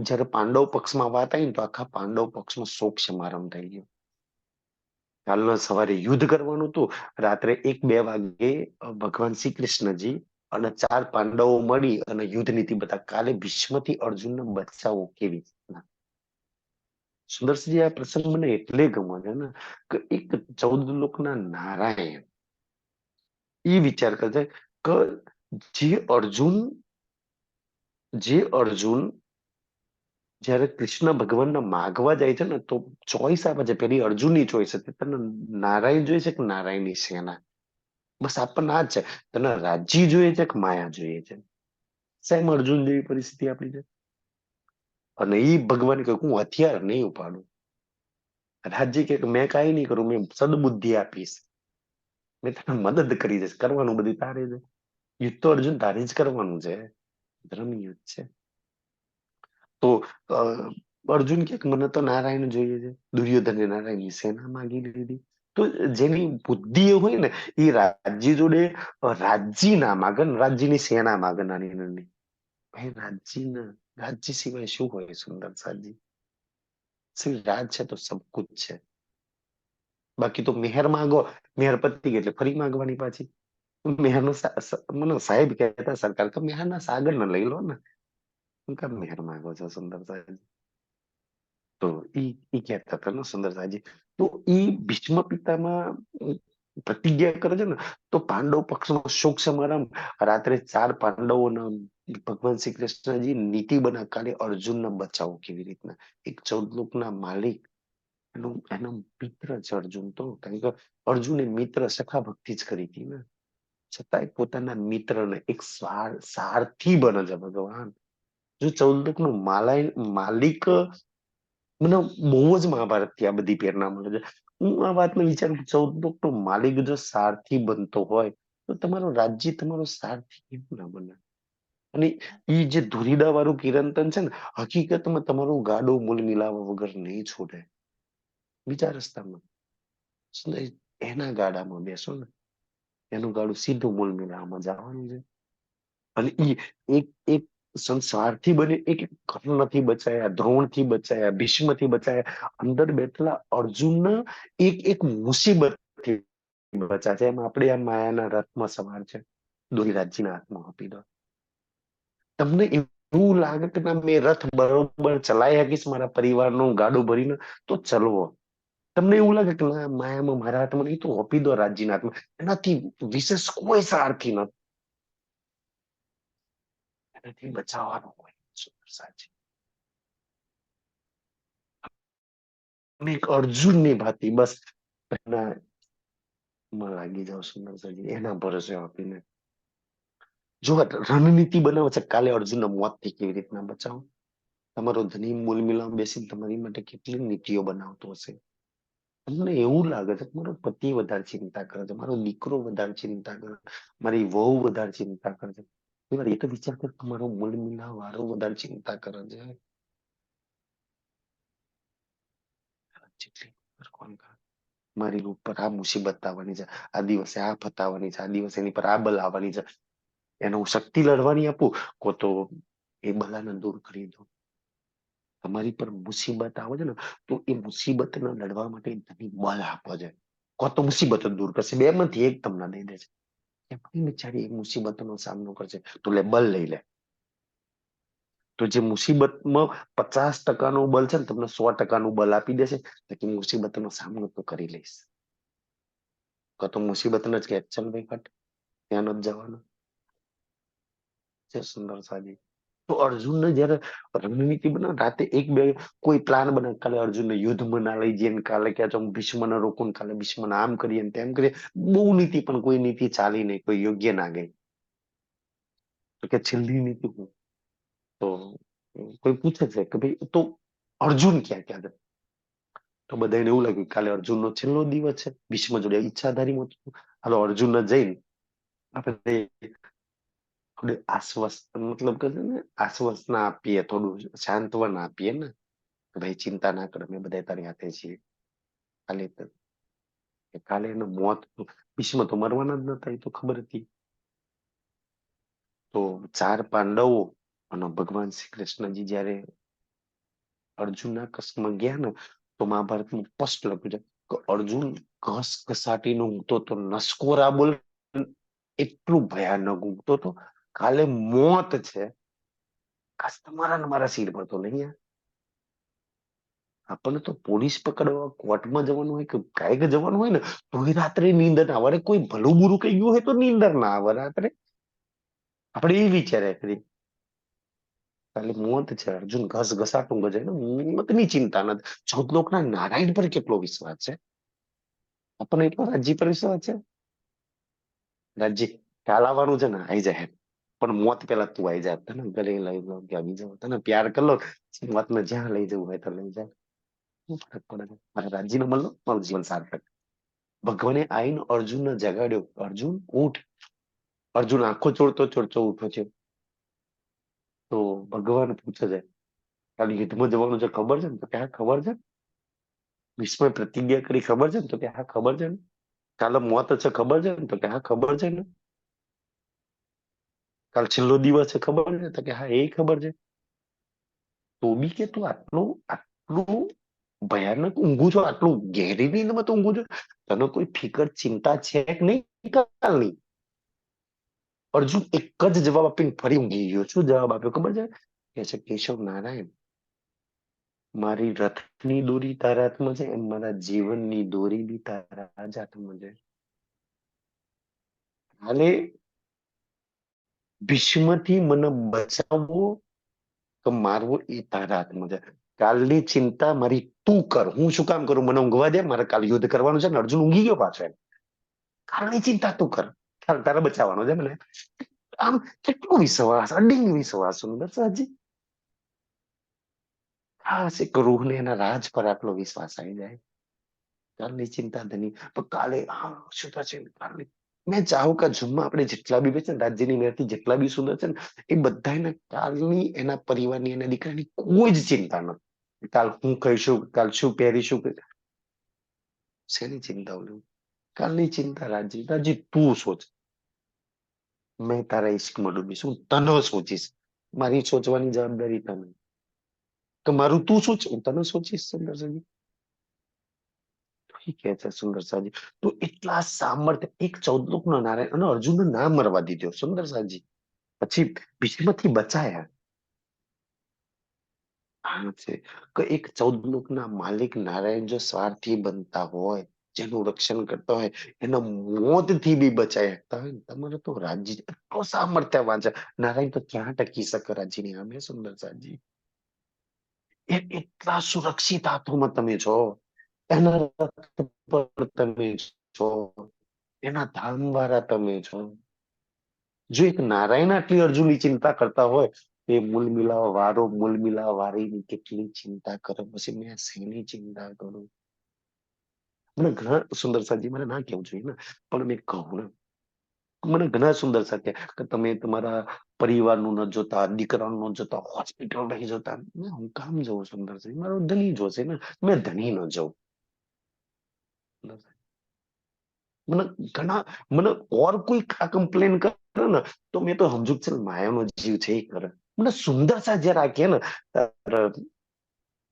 જયારે પાંડવ પક્ષમાં વાત આવી ને, તો આખા પાંડવ પક્ષમાં શોક સમારંભ થઈ ગયો. કાલના સવારે યુદ્ધ કરવાનું હતું. રાત્રે 1-2 વાગે ભગવાન શ્રી કૃષ્ણજી અને 4 પાંડવો મળી અને યુદ્ધ નીતિ બધા કાલે ભીષ્મથી અર્જુનને બચાવવો કેવી રીતના. સુદર્શનજી આ પ્રસંગ મને એટલે ગમે છે ને કે એક 14 લોકના નારાયણ એ વિચાર કરે છે કે જે અર્જુન જયારે કૃષ્ણ ભગવાનને માગવા જાય છે ને, તો ચોઈસ આપે છે. પેલી અર્જુનની ચોઈસ હતી, તને નારાયણ જોઈએ છે કે નારાયણની સેના? બસ આપણને આ જ છે, તને રાજ્ય જોઈએ છે કે માયા જોઈએ છે? સેમ અર્જુન જેવી પરિસ્થિતિ આપણી છે. અને એ ભગવાન કે હું હથિયાર નહીં ઉપાડું. રાજ્ય કે મેં કાંઈ નહીં કરું, મેં સદબુદ્ધિ આપીશ, મેં તને મદદ કરી દઈશ, કરવાનું બધું તારે છે. યુદ્ધ તો અર્જુન તારે જ કરવાનું છે, ધર્મ યુદ્ધ છે. તો અર્જુન કે મને તો નારાયણ જોઈએ છે. દુર્યોધને નારાયણની સેના માંગી લીધી. તો જેની બુદ્ધિ હોય ને, એ રાજ્ય જોડે રાજ્ય ના માગે ને, રાજ્યની સેના માગે નાની નાની. ભાઈ રાજ્ય સિવાય શું હોય સુંદર સાજી? શ્રી રાજ છે તો સબ કુછ છે. બાકી તો મેહર માંગો, મેહર પતી ગઈ એટલે ફરી માંગવાની પાછી. મેહર નો મને સાહેબ કહેતા સરકાર તો મેહર ના સાગર ને લઈ લો ને, શું કામ મેહર માંગો છો સુંદર સાહેબ? તો ઈ કહેતા હતા ને સુંદર સાહેબજી. તો ઈ ભીષ્મ પિતામાં પ્રતિજ્ઞા કરે છે ને, તો પાંડવ પક્ષનો શોક સમારંભ, રાત્રે 4 પાંડવોના ભગવાન શ્રી કૃષ્ણજી નીતિ બના કાલે અર્જુનને બચાવો કેવી રીતના. એક 14 લોકના માલિક, એનો મિત્ર છે અર્જુન તો, કારણ કે અર્જુને મિત્ર સખા ભક્તિ જ કરી હતી ને, છતાંય પોતાના મિત્રને એક સારથી બને છે ભગવાન. જો 14 લોકનો માલિક, મને બહુ જ મહાભારતથી આ બધી પ્રેરણા મળે છે. હું આ વાતને વિચારું કે 14 લોકનો માલિક જો સારથી બનતો હોય, તો તમારું રાજ્ય તમારો સારથી કેમ ના બને? અને એ જે ધુરીડા વાળું કિરંતન છે ને, હકીકતમાં તમારું ગાડું મૂલ મિલાવા વગર નહીં છોડે. બીજા રસ્તામાં એના ગાડામાં બેસો ને, એનું ગાડું સીધું મૂલ મિલાવામાં જવાનું છે. અને ઈ એક એક સંસારથી બને, એક એક કર્ણથી બચાયા, દ્રોણથી બચાયા, ભીષ્મથી બચાયા, અંદર બેઠેલા અર્જુનના એક એક મુસીબતથી બચાયા છે. એમ આપણે આ માયાના રથમાં સવાર છે, ધોળીરાજજીના હાથમાં આપી દો. તમને એવું લાગે કે ના મેં રથ બરોબર ચલાવી શકીશ મારા પરિવારનું ગાડું ભરીને, તો ચલવો. તમને એવું લાગે કે ના માયામાં મારા હાથમાં નહીં, તો આપી દો રાજ્યના હાથમાં. એનાથી વિશેષ કોઈ સારથી નથી. એનાથી બચાવવાનું હોય. સાચી અને એક અર્જુન ની ભાતી બસ એના લાગી જાવ સુંદરતાજી, એના ભરોસે આપીને જો રણનીતિ બનાવે છે, કાલે અર્જુનના મોતથી કેવી રીતના બચાવો. તમારો ધની મૂલ મિલાવ બેસીને તમારી માટે કેટલી નીતિઓ બનાવતો હશે. તમને એવું લાગે છે કે મારો પતિ વધારે ચિંતા કરે છે, મારો દીકરો વધારે ચિંતા કરે, મારી વહુ વધારે ચિંતા કરે છે. એ તો વિચાર કર, તમારો મૂલ મિલાવ વાળો વધારે ચિંતા કરે છે. જેટલી કોણ કરે? મારી ઉપર આ મુસીબત આવવાની છે, આ દિવસે આ ફતાવાની છે, આ દિવસે એની પર આ બલ આવવાની છે, એને હું શક્તિ લડવાની આપું, કો તો એ બલાને દૂર કરી દો. તમારી પર મુસીબત આવે છે ને, તો એ મુસીબતને લડવા માટે ધણી બળ આપો છે. કો તો મુસીબત જ દૂર કરશે, બે માંથી એક તમને દઈ દે છે. એમની બિચારી એક મુસીબતનો સામનો કરશે, તો લે બલ લઈ લે. તો જે મુસીબતમાં 50% બલ છે ને, તમને 100% બલ આપી દેશે, કે મુસીબતનો સામનો તો કરી લઈશ. કો તો મુસીબતને જ કે ચલ ભાઈ ફટ, ત્યાં નથી જવાનું. છે સુંદર સાજી. તો અર્જુનને જયારે રણનીતિ બનાવે, રાતે એક બે કોઈ પ્લાન બનાવે, કાલે અર્જુનને યુદ્ધમાં ના લઈ જઈએ, કાલે ક્યાં તો ભીષ્મને રોકું, કાલે ભીષ્મને આમ કરીએ ને તેમ કરીએ. બહુ નીતિ, પણ કોઈ નીતિ ચાલી નહીં, કોઈ યોગ્ય ના ગઈ. તો કે છેલ્લી નીતિ હું, તો કોઈ પૂછે છે કે ભાઈ તો અર્જુન ક્યાં ક્યાં છે? તો બધાને એવું લાગ્યું કાલે અર્જુનનો છેલ્લો દિવસ છે, ભીષ્મ જોડે ઈચ્છાધારી મત, હાલો અર્જુનને જઈને આપણે થોડી મતલબ કે છે ને, આશ્વાસના આપીએ, થોડું સાંત્વન આપીએ ને, કે ભાઈ ચિંતા ના કર, અમે બધા તારી હાથે છીએ. કાલે કાલે એનું મોત, ભીષ્મ તો મરવાના જ નતા, એ તો ખબર હતી. તો 4 પાંડવો અને ભગવાન શ્રી કૃષ્ણજી જયારે અર્જુનના કસમાં ગયા ને, તો મહાભારતમાં સ્પષ્ટ લખ્યું છે કે અર્જુન ઘસ ઘસાટીને ઊંઘતો તો, નસકોરા બોલ એટલું ભયાનક ઊંઘતો તો. કાલે મોત છે, કાશ તમારા ને મારા સિર પર તો નહીં. આપણને તો પોલીસ પકડવા, કોર્ટમાં જવાનું હોય કે કાંઈક જવાનું હોય ને, તો રાત્રે નીંદર ના આવે. કોઈ ભલું બુરું કઈ ગયું હોય તો નીંદર ના આવે રાત્રે. આપણે એ વિચાર્યા કરીએ કાલે મોત છે, અર્જુન ઘસ ઘસાટું ગજે ને, મોતની ચિંતા નથી. 14 લોકના નારાયણ પર કેટલો વિશ્વાસ છે. આપણને એટલો રાજ્ય પર વિશ્વાસ છે. રાજ્ય કાલ આવવાનું છે ને, આઈ જાય, પણ મોત પેલા તું આઈ જા, તને ગલે લઈ લો કે આવી જાવ, તને પ્યાર કરી લો, મોતને જ્યાં લઈ જવું હોય તો લઈ જાય. શું ફરક પડે છે? મારા રાજ્યનો મળલો, મારું જીવન સાર્થક. ભગવાને આઈને અર્જુનને જગાડ્યો, અર્જુન ઉઠ. અર્જુન આંખો ચોડતો ચોડતો ઉઠો છે. તો ભગવાન પૂછે છે, કાલે યુદ્ધમાં જવાનું છે ખબર છે ને? તો ક્યાં ખબર છે. ભીષ્મ પ્રતિજ્ઞા કરી ખબર છે ને? તો કે હા ખબર છે ને. કાલે મોત છે ખબર છે ને? તો કે હા ખબર છે ને. કાલ છેલ્લો દિવસ છે ખબર છે? તો કે હા એ ખબર છે. તો બી કે તું આટલું આટલું ભયાનક ઊંઘું છો, આટલું ગહેરી નીંદમાં તો ઊંઘું છો, તને કોઈ ફિકર ચિંતા છે કે નહીં કાલની? અર્જુન એક જ જવાબ આપીને ફરી ઊંઘી ગયો. શું જવાબ આપ્યો ખબર છે? કે છે કેશવ નારાયણ, મારી રથની દોરી તારા હાથમાં છે, એમ મારા જીવનની દોરી બી તારા જ હાથમાં છે. કાલે ભીષ્મથી મને બચાવવો કે મારવો એ તારા હાથમાં છે. કાલની ચિંતા મારી તું કર. હું શું કામ કરું? મને ઊંઘવા દે. મારે કાલ યુદ્ધ કરવાનું છે ને. અર્જુન ઊંઘી ગયો પાછો એમ. કાલની ચિંતા તું કર. કાલ તારે બચાવવાનો છે મને. આમ કેટલો વિશ્વાસ, અડિંગ વિશ્વાસ સુંદર સાજી. ખાસ એક રૂહને એના રાજ પર આટલો વિશ્વાસ આવી જાય. કાલની ચિંતા ધની પણ કાલે શું થશે કાલે. મેં ચાહું કે જુમ્મા આપણે જેટલા બી છે ને રાજ્યની મેરથી જેટલા બી સુંદર છે ને એ બધા એના કાલની એના પરિવારની એના દીકરાની કોઈ જ ચિંતા નથી. કાલ હું કહીશું, કાલ શું પહેરીશું, શેની ચિંતા ઓલું. કાલની ચિંતા રાજી. રાજી તું સોચ. મેં તારા ઇશ્કમાં ડૂબીશ. હું તને સોચીશ. મારી સોચવાની જવાબદારી તને. તો મારું તું સોચ, હું તને સોચીશ. સુંદર સાજી ઠીક છે. સુંદર સાજી તો એટલા સામર્થ્ય એક 14 લોકનો નારાયણ અને અર્જુનને ના મરવા દીધો. સુંદર સાજી પછી ભીષ્મથી બચાયા. આ છે કે એક 14 લોકના માલિક નારાયણ જો સ્વાર્થી બનતા હોય, જેનું રક્ષણ કરતા હોય, એના મોતથી બી બચાઈ શકતા હોય ને, તમારે તો રાજ્ય એટલો સામર્થ્યવાન છે. નારાયણ તો ક્યાં ટકી શકે રાજ્યની સામે? સુંદર સાજી એ એટલા સુરક્ષિત હાથોમાં તમે છો. એના રથ પર તમે છો. એના ધામ વાળા તમે છો. જો એક નારાયણ આટલી અર્જુનની ચિંતા કરતા હોય, એ મૂલ મિલાવા વારો મૂલ મિલાવા વારીની કેટલી ચિંતા કરે. પછી મેં શેની ચિંતા કરું? મને ઘણા સુંદર સાજી મને ના કેવું જોઈએ ને, પણ મેં કહું ને, મને ઘણા સુંદર સાથે કે તમે તમારા પરિવારનું ન જોતા, દીકરાનું ન જોતા, હોસ્પિટલ નહીં જોતા. હું કામ જવું? સુંદર સાજી મારો ધણી જોશે ને, મેં ધણી ન જવું. મને ઘણા મને ઓર કોઈ આ કમ્પ્લેન કરે ને તો મેં તો સમજુ છે માયાનો જીવ છે એ કરે. મને સુંદર સા જે રાખીએ ને ત્યારે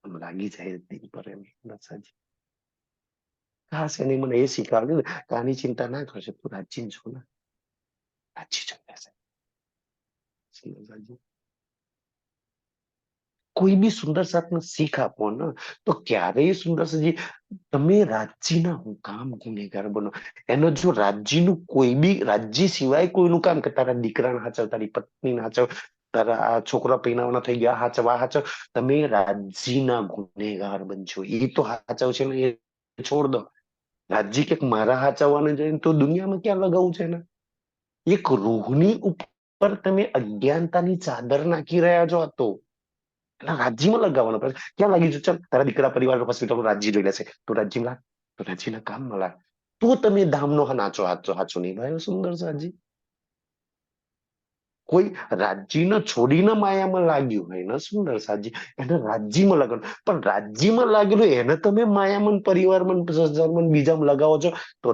લાગી જાય દિલ પર એમ. સુંદર સાજી ખાસ એને મને એ શીખવાડ્યું ને કે આની ચિંતા ના કરશે, તું રાજી છો ને, રાજી છો. સુંદર સાજી કોઈ બી સુંદર સાથને શીખ આપો ને તો ક્યારેય સુંદર સાજી તમે રાજ્યના હું કામ ગુનેગાર બનો. એનો જો રાજ્યનું કોઈ બી રાજ્ય સિવાય કોઈનું કામ કે તારા દીકરાને હાચવ, તારી પત્નીને હાચવ, તારા આ છોકરા પૈણાવાના થઈ ગયા હાચવ, આ હાચવ, તમે રાજ્યના ગુનેગાર બનશો. એ તો હાચવ છે ને એ છોડ દો. રાજ્ય કે મારા હાચવવાને જઈને તો દુનિયામાં ક્યાં લગાવું છે ને. એક રૂહની ઉપર તમે અજ્ઞાનતાની ચાદર નાખી રહ્યા છો. આ તો એના રાજ્યમાં લગાવવાનો પડે. ક્યાં લાગી ચાલ તારા દીકરા પરિવાર હોસ્પિટલ રાજ્ય જોઈ લેશે તો રાજ્યમાં લાગ, તો રાજ્યના કામમાં લાગ. તો તમે ધામનો નાચો હાચો હાચો નહીં ભાઈ. સુંદર સાજી કોઈ રાજ્યને છોડીને માયામાં લાગ્યું હોય ને સુંદર સાજી એને રાજ્યમાં લગાડો. પણ રાજ્યમાં લાગેલું એને તમે માયામાં પરિવારમાં સંસારમાં બીજામાં લગાવો છો તો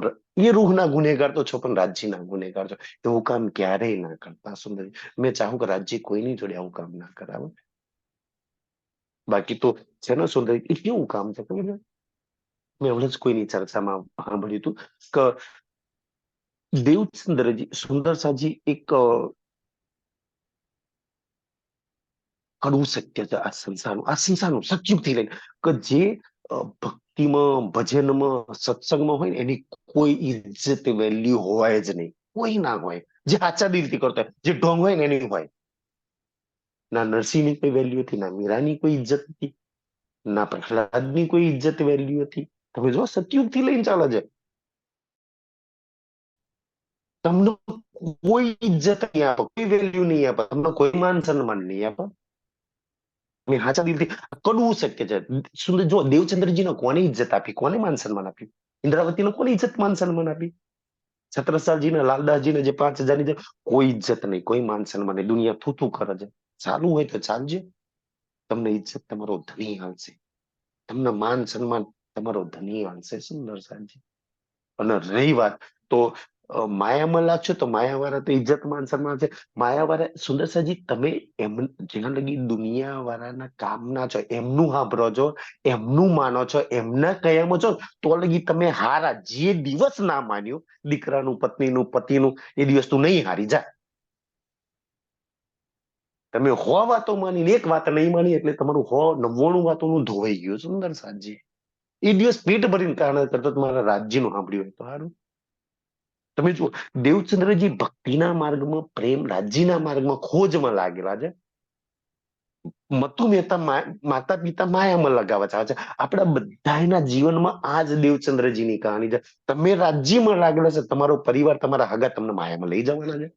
એ રૂહના ગુનેગાર તો છો પણ રાજ્યના ગુનેગાર છો. એવું કામ ક્યારેય ના કરતા. સુંદર મેં ચાહું કે રાજ્ય કોઈની જોડે આવું કામ ના કરાવે. બાકી તો છે ને સુંદર એ કેવું કામ છે ખબર છે? મેં હમણાં જ કોઈની ચર્ચામાં સાંભળ્યું હતું કે દેવચંદ્રજી સુંદર સાજી એક કડવું સત્ય છે આ સંસારનું સતયુગથી લઈને કે જે ભક્તિમાં ભજનમાં સત્સંગમાં હોય ને એની કોઈ ઇજ્જત વેલ્યુ હોય જ નહીં. કોઈ ના હોય. જે સાચા દિલથી કરતો હોય, જે ઢોંગ હોય ને એની હોય. ના નરસિંહની કોઈ વેલ્યુ હતી, ના મીરાની કોઈ ઇજ્જત હતી, ના પ્રહલાદની કોઈ ઇજ્જત વેલ્યુ હતી. તમે જો સતયુગથી લઈને ચાલે છે. તમને કોઈ ઇજ્જત નહીં આપે, કોઈ વેલ્યુ નહીં આપે, તમને કોઈ માન સન્માન નહીં આપે. મેં સાચા દિલથી કડવું સત્ય છે. સુંદર જો દેવચંદ્રજીને કોને ઇજ્જત આપી, કોને માન સન્માન આપ્યું? ઇન્દ્રાવતીને કોને ઇજ્જત માન સન્માન આપી? છત્રસાલજીને લાલદાસજીને જે 5000 ની કોઈ ઇજ્જત નહીં, કોઈ માન સન્માન નહીં. દુનિયા થૂથું કરે છે. ચાલુ હોય તો ચાલજે. તમને ઇજ્જત તમારો ધણી હાલશે, તમને માન સન્માન તમારો ધણી હાલશે. સુંદર સાજી અને રહી વાત તો માયામાં લાગશો તો માયાવાળા તો ઇજ્જત માન સન્માન છે. માયાવાળા સુંદર સાજી તમે એમ જ્યાં લગી દુનિયા વાળાના કામના છો, એમનું સાંભળો છો, એમનું માનો છો, એમના કયામાં છો તો લગી તમે હારા. જે દિવસ ના માન્યું દીકરાનું, પત્નીનું, પતિનું, એ દિવસ તું નહીં હારી જા. તમે 100 વાતો માની એક વાત નહીં માની એટલે તમારું 199 વાતોનું ધોવાઈ ગયું. સુંદર સાજી એ દિવસ પેટ ભરીને કારણે કરતો મારા રાજ્યનું સાંભળ્યું હોય તો સારું. તમે જુઓ, દેવચંદ્રજી ભક્તિના માર્ગમાં, પ્રેમ રાજ્યના માર્ગમાં ખોજમાં લાગેલા છે. મતુ મહેતા માતા પિતા માયામાં લગાવવા ચાહે છે. આપણા બધાના જીવનમાં આ જ દેવચંદ્રજીની કહાની છે. તમે રાજ્યમાં લાગેલા છે, તમારો પરિવાર, તમારા હગા તમને માયામાં લઈ જવાના છે.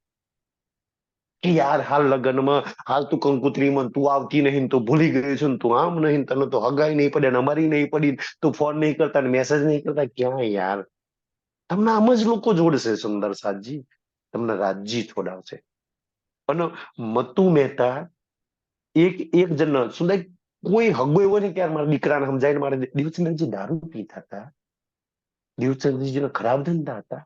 કે યાર હાલ લગ્નમાં, હાલ તું કંકુત્રીમાં, તું આવતી નહીં, તું ભૂલી ગઈ છું, તું આમ નહીં, તને તો હગાઈ નહીં પડે, અમારી નહીં પડી, તું ફોન નહીં કરતા, મેસેજ નહીં કરતા. ક્યાં યાર, તમને આમ જ લોકો જોડશે સુંદર સાજી, તમને રાજ્ય છોડાવશે. અને મતુ મહેતા એક એક જણ સુંદર, કોઈ હગો એવો ને કે યાર મારા દીકરાને સમજાય ને, મારે દેવચંદ્રજી દારૂ પીતા હતા, દેવચંદ્રજીને ખરાબ ધંધા હતા.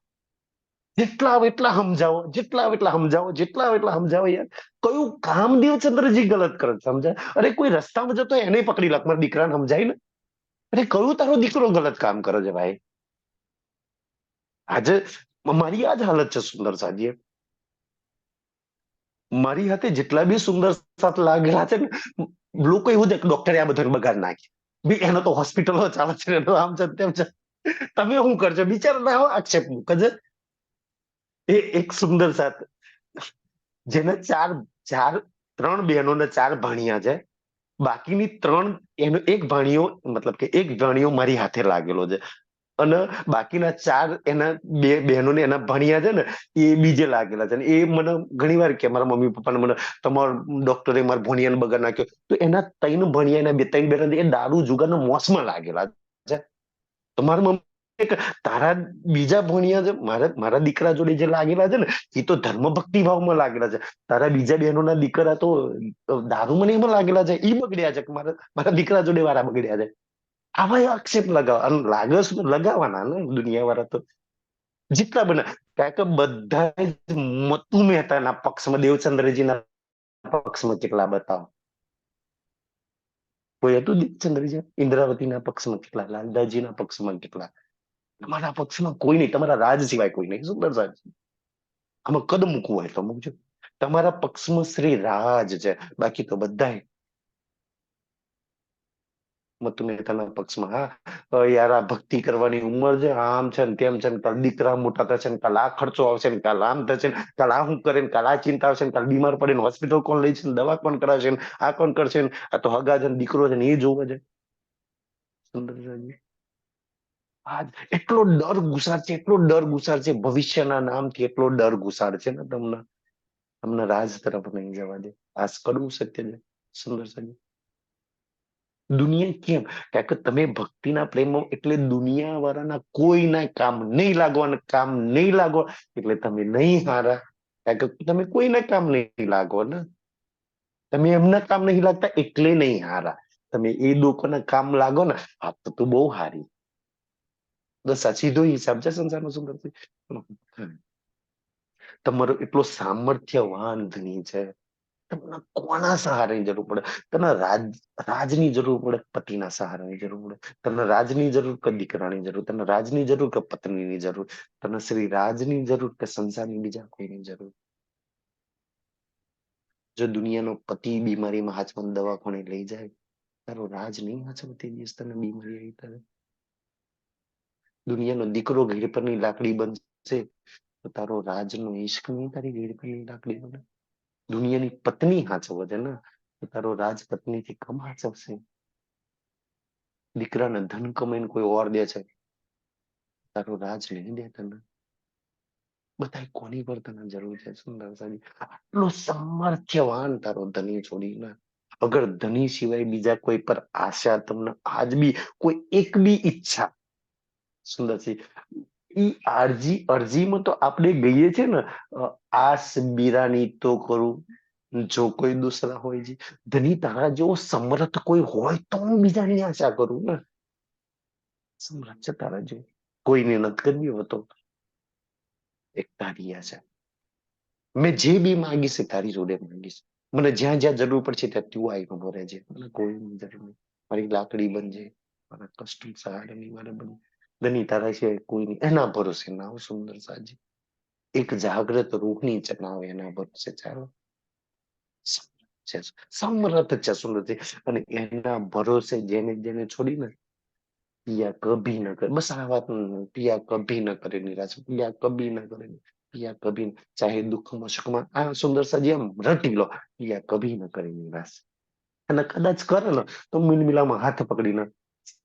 જેટલા આવે એટલા સમજાવો, જેટલા આવે એટલા સમજાવો, જેટલા આવે એટલા સમજાવો યાર. કયું કામ દેવચંદ્રજી ગલત કરે છે સમજાય? અરે કોઈ રસ્તામાં જતો એને પકડી લાગ, મારા દીકરાને સમજાય ને. અરે કયું તારો દીકરો ગલત કામ કરે છે ભાઈ? આજે મારી આ જ હાલત છે સુંદર સાજી. મારી હાથે જેટલા બી સુંદર સાથ લાગેલા છે ને, લોકો એવું છે કે ડોક્ટરે આ બધાને બગાડ નાખી, બી એનો તો હોસ્પિટલો ચાલે છે, એનો આમ છે તેમ છે. તમે શું કરજો બિચારા, ના આક્ષેપ મૂકજે. એ એક સુંદર સાથ, જેને ચાર ચાર ત્રણ બહેનો ને ચાર ભાણિયા છે. બાકીની ત્રણ, એનો એક ભાણિયો, મતલબ કે એક ભાણિયો મારી હાથે લાગેલો છે. અને બાકીના ચાર એના બે બહેનોને એના ભણ્યા છે ને, એ બીજે લાગેલા છે. એ મને ઘણી વાર કે મારા મમ્મી પપ્પાને, મને તમારા ડોક્ટરે મારા ભણિયાને બગાડ નાખ્યો. તો એના ત્રણ ભણિયા, એના બે ત્રણ બેટા એ દારૂ જુગારના મોસમાં લાગેલા છે. તો મારા મમ્મી કે તારા બીજા ભણિયા છે, મારા દીકરા જોડે જે લાગેલા છે ને, એ તો ધર્મ ભક્તિ ભાવમાં લાગેલા છે. તારા બીજા બહેનોના દીકરા તો દારૂ મને એમાં લાગેલા છે, એ બગડ્યા છે. મારા દીકરા જોડે વાળા બગડ્યા છે. આવા આક્ષેપ લગાવવા, અને લાગે શું લગાવવાના ને દુનિયા વાળા તો જેટલા બને. કારણ કે બધા જ મતુ મહેતાના પક્ષમાં, દેવચંદ્રજીના પક્ષમાં કેટલા બતાવો. કોઈ હતું દેવચંદ્રજી? ઇન્દ્રાવતીના પક્ષમાં કેટલા, લાલદાજીના પક્ષમાં કેટલા? તમારા પક્ષમાં કોઈ નહીં, તમારા રાજ સિવાય કોઈ નહીં. સુંદર સાહેબ, આમાં કદ મૂકવું હોય તો મૂકજો. તમારા પક્ષમાં શ્રી રાજ છે, બાકી તો બધા મતુ મહેતાના પક્ષમાં. હા યાર, આ ભક્તિ કરવાની ઉંમર છે, આમ છે ને તેમ છે ને, કાલ દીકરા મોટા થશે ને, કાલ આ ખર્ચો આવશે ને, કાલ આમ થશે ને, કાલ આ શું કરે ને, કાલ આ ચિંતા આવશે ને, કાલ બીમાર પડે ને, હોસ્પિટલ કોણ લઈ છે ને, દવા કોણ કરાવશે ને, આ કોણ કરશે ને, આ તો હગા છે ને, દીકરો છે ને, એ જોવે છે. સુંદરજી, આજ એટલો ડર ઘુસાડ છે, એટલો ડર ઘુસાડ છે, ભવિષ્યના નામથી એટલો ડર ઘુસાડ છે ને તમને, તમને રાજ તરફ નહીં જવા દે. આ કડવું સત્ય છે સુંદર સાહેબ. દુનિયા કેમ? કારણ કે તમે ભક્તિના પ્રેમમાં, એટલે દુનિયા વાળાના કોઈના કામ નહીં લાગો, અને કામ નહીં લાગો એટલે તમે નહીં હારા. કારણ કે તમે કોઈના કામ નહીં લાગો ને, તમે એમના કામ નહીં લાગતા એટલે નહીં હારા. તમે એ લોકોના કામ લાગો ને, આ તો તું બહુ હારી. બસ આ સીધો હિસાબ છે સંસારનો સુંદરથી. તમારો એટલો સામર્થ્યવાન ધની છે, તમને કોના સહારાની જરૂર પડે? તને રાજની જરૂર પડે, પતિના સહારાની જરૂર પડે. તને રાજની જરૂર કે દીકરાની જરૂર? તને રાજની જરૂર કે પત્નીની જરૂર? તને શ્રી રાજની જરૂર કે સંસારની બીજા કોઈની જરૂર? જો દુનિયાનો પતિ બીમારીમાં હાચમાં દવાખાને લઈ જાય, તારો રાજ નહીં હાચવે તે દિવસ તને બીમારી આવી ત્યારે? દુનિયાનો દીકરો ઘેડ પરની લાકડી બનશે, તો તારો રાજનો ઈશ્ક નહીં તારી ઘેડ પરની લાકડી બને? દુનિયાની પત્ની હાચવે છે ને, તો તારો રાજ પત્નીથી કમ હાચવશે? દીકરાને ધન કમાઈને કોઈ ઓર દે છે, તારો રાજ નહીં દે તને? બધા કોની પર તને જરૂર છે સુંદર સાજી? આટલો સામર્થ્યવાન તારો ધણી છોડીને, અગર ધણી સિવાય બીજા કોઈ પર આશા તમને આજ બી, કોઈ એક બી ઈચ્છા, સુંદરસી, ઈ અરજીમાં તો આપણે ગઈએ છે ને, આસ બીરાની તો કરું જો કોઈ દૂસરા હોય જી. ધની તારા જેવો સમર્થ કોઈ હોય તો હું બીજાની આશા કરું ને. સમર્થ છે તારા જેવો, કોઈને નથી કરવી હોતો. એક તારી આશા, મેં જે બી માંગીશ એ તારી જોડે માંગીશ. મને જ્યાં જ્યાં જરૂર પડશે ત્યાં તું આવી ઉભો રહેજે. મને કોઈ જરૂર નહીં. મારી લાકડી બનજે, મારા કષ્ટ સહારાની મારે બન. ધની તારા છે કોઈ નહીં, એના ભરોસે ના આવું સુંદર સાજી. એક જાગ્રત રૂહની ચનાવે એના ભરોસે ચાલો. સમરથ છે સુંદરથી. અને એના ભરોસે જેને જેને છોડીને, પિયા કભી ન કરે, બસ આ વાત, પિયા કભી ન કરે નિરાશ, પિયા કભી ન કરે, પિયા કભી ચાહે દુઃખમાં સુખમાં, આ સુંદર સાજી એમ રટી લો, પિયા કભી ન કરે નિરાશ. અને કદાચ કરે ને તો મિલમિલામાં હાથ પકડીને,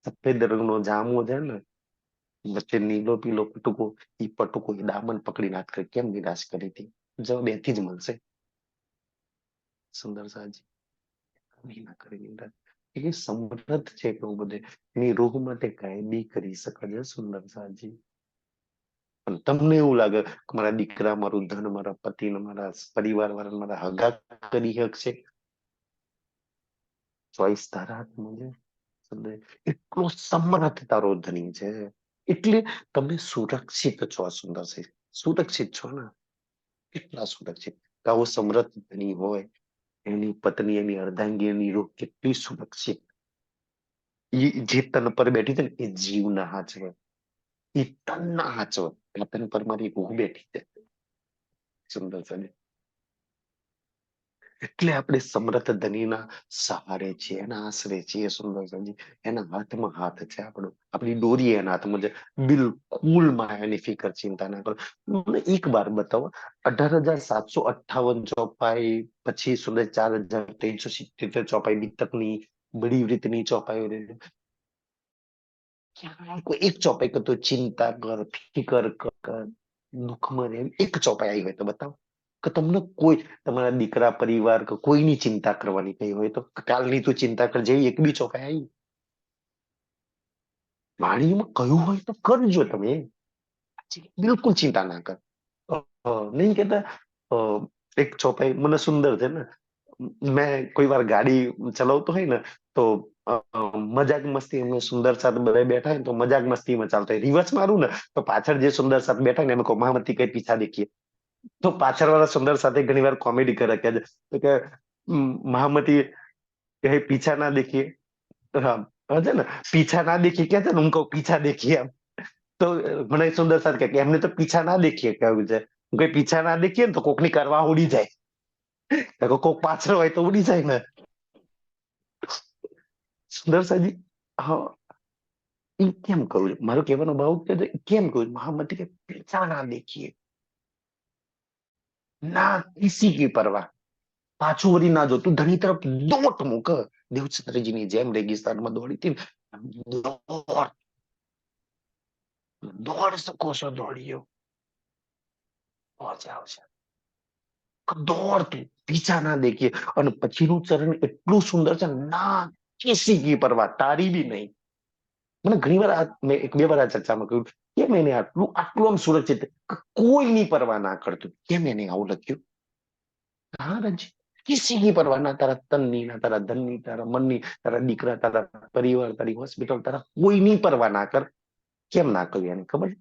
સફેદ રંગનો જામો છે ને, વચ્ચે નીલો પીલો પટુકો, એ પટુકો એ દામન પકડી નાખ કરે, કેમ નિરાશ કરી હતી, જવાબ એથી જ મળશે. સુંદર સાજી કભી ના કરે નિરાશ. એ સમૃદ્ધ છે બહુ બધે, એની રૂહ માટે કઈ બી કરી શકે છે સુંદર સાજી. પણ તમને એવું લાગે કે મારા દીકરા, મારું ધન, મારા પતિ, મારા પરિવાર વાળા, મારા હગા કરી શકશે? ચોઈસ તારા હાથમાં છે. સમજે? એટલો સમર્થ તારો ધણી છે, એટલે તમે સુરક્ષિત છો. આ સુંદર છે, સુરક્ષિત છો ને, કેટલા સુરક્ષિત. આવો સમૃદ્ધ ધણી હોય, એની પત્ની, એની અર્ધાંગી, એની રૂહ કેટલી સુરક્ષિત. એ જે તન પર બેઠી છે ને, એ જીવ ના હાચવે, એ તન ના હાચવે, એટલે તન પર મારી રૂહ બેઠી છે. સુંદર છે ને? એટલે આપણે સમર્થ ધનીના સહારે છીએ, એના આશરે છીએ. સુંદર સાજી, એના હાથમાં હાથ છે આપણો, આપણી દોરી એના હાથમાં છે. બિલકુલ માં એની ફિકર ચિંતા ના કરો. મને એક વાર બતાવો, 18,758 ચોપાઈ, પછી સુંદર 4,377 ચોપાઈ બીતકની, બડી વૃતની ચોપાઈ, ક્યાં કોઈ એક ચોપાઈ કરતો ચિંતા કર, ફિકર કર, દુઃખમાં રહે, એક ચોપાઈ આવી હોય તો બતાવો. કે તમને કોઈ, તમારા દીકરા, પરિવાર કે કોઈની ચિંતા કરવાની કઈ હોય તો, કાલની તું ચિંતા કર જેવી એક બી ચોપાઈ આવી? વાણીમાં કયું હોય તો કરજો તમે, બિલકુલ ચિંતા ના કર. નહીં કેતા, એક ચોપાઈ મને સુંદર છે ને, મેં કોઈ વાર ગાડી ચલાવતો હોય ને, તો મજાક મસ્તી અમે સુંદર સાથે બધા બેઠા હોય તો મજાક મસ્તીમાં ચાલતો હોય, રિવર્સ મારું ને તો પાછળ જે સુંદર સાથે બેઠા ને એમ કહું, મહામતી કઈ પીછા દેખીએ. તો પાછળ વાળા સુંદર સાથે ઘણી વાર કોમેડી કરે કે કે મહામતી કઈ પીછા ના દેખીએ. હા, છે ને, પીછા ના દેખીએ કે છે ને, હું કહું પીછા દેખીએ એમ. તો મને સુંદર સાથ કે એમને તો પીછા ના દેખીએ કેવું છે. કોઈ પીછા ના દેખીએ ને તો કોકની કરવા ઉડી જાય, કોક પાછળ હોય તો ઉડી જાય ને. સુંદર સાજી, હા, એ કેમ કહું, મારો કહેવાનો ભાવ કે કેમ કહું, મહામતી કે પીછા ના દેખીએ, ના કિસી કી પરવા, પાછું વળી ના જો, તું ધણી તરફ દોટ મૂક. દેવચંદ્રજીની જેમ રેગિસ્તાનમાં દોડી હતી ને, દોડ, દોડ શકો છો, દોડીયો પહોંચે આવશે. દોડ તું, પીછા ના દેખીએ. અને પછીનું ચરણ એટલું સુંદર છે, ના કિસી કી પરવા, તારી બી નહીં. મને ઘણી વાર મેં એક બે વાર આ ચર્ચામાં કહ્યું, કેમ એને આટલું આટલું આમ સુરક્ષિત, કોઈની પરવા ના કરતું, કેમ એને આવું લખ્યું? હા રજી, કિસી કી પરવા ના, તારા તનની, ના તારા ધનની, તારા મનની, તારા દીકરા, તારા પરિવાર, તારી હોસ્પિટલ, તારા કોઈની પરવા ના કર. કેમ ના કર્યું એને ખબર છે?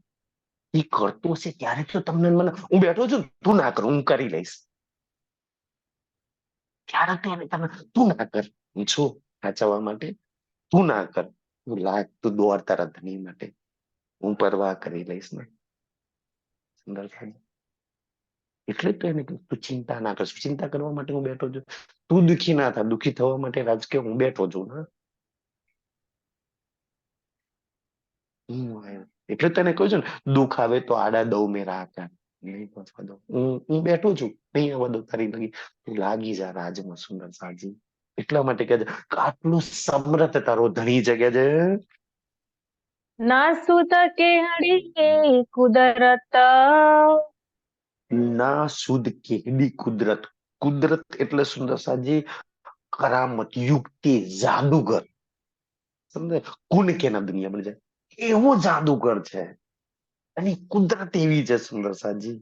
એ કરતો હશે ત્યારે તો તમને મને, હું બેઠો છું, તું ના કર, હું કરી લઈશ. ત્યારે તો એને તમે, તું ના કર, હું છું સાચવવા માટે, તું ના કર, તું લાગ, તું દોડ તારા ધણી માટે, હું પરવા કરી લઈશ ને. સુંદર થાય. એટલે તો એને કીધું, તું ચિંતા ના કર, ચિંતા કરવા માટે હું બેઠો છું. તું દુઃખી ના થાય, દુઃખી થવા માટે રાજકીય હું બેઠો છું ને. એટલે તને કહું છું ને, દુઃખ આવે તો આડા દઉં મેરા આકા, નહીં પહોંચવા દઉં. હું બેઠો છું, નહીં આવવા દઉં તારી લગી, તું લાગી જા રાજમાં. સુંદર સાજી, એટલા માટે કહે છે કે આટલું સમર્થ તારો ધણી જગ્યા છે. ના સૂત કેહડી કુદરત, ના શુદ્ધ કેડી કુદરત. કુદરત એટલે સુંદર સાજી કરામત, યુક્તિ, જાદુગર. સમજે? કુલ કેના દુનિયા બની જાય એવો જાદુગર છે. અને કુદરત એવી છે સુંદર સાજી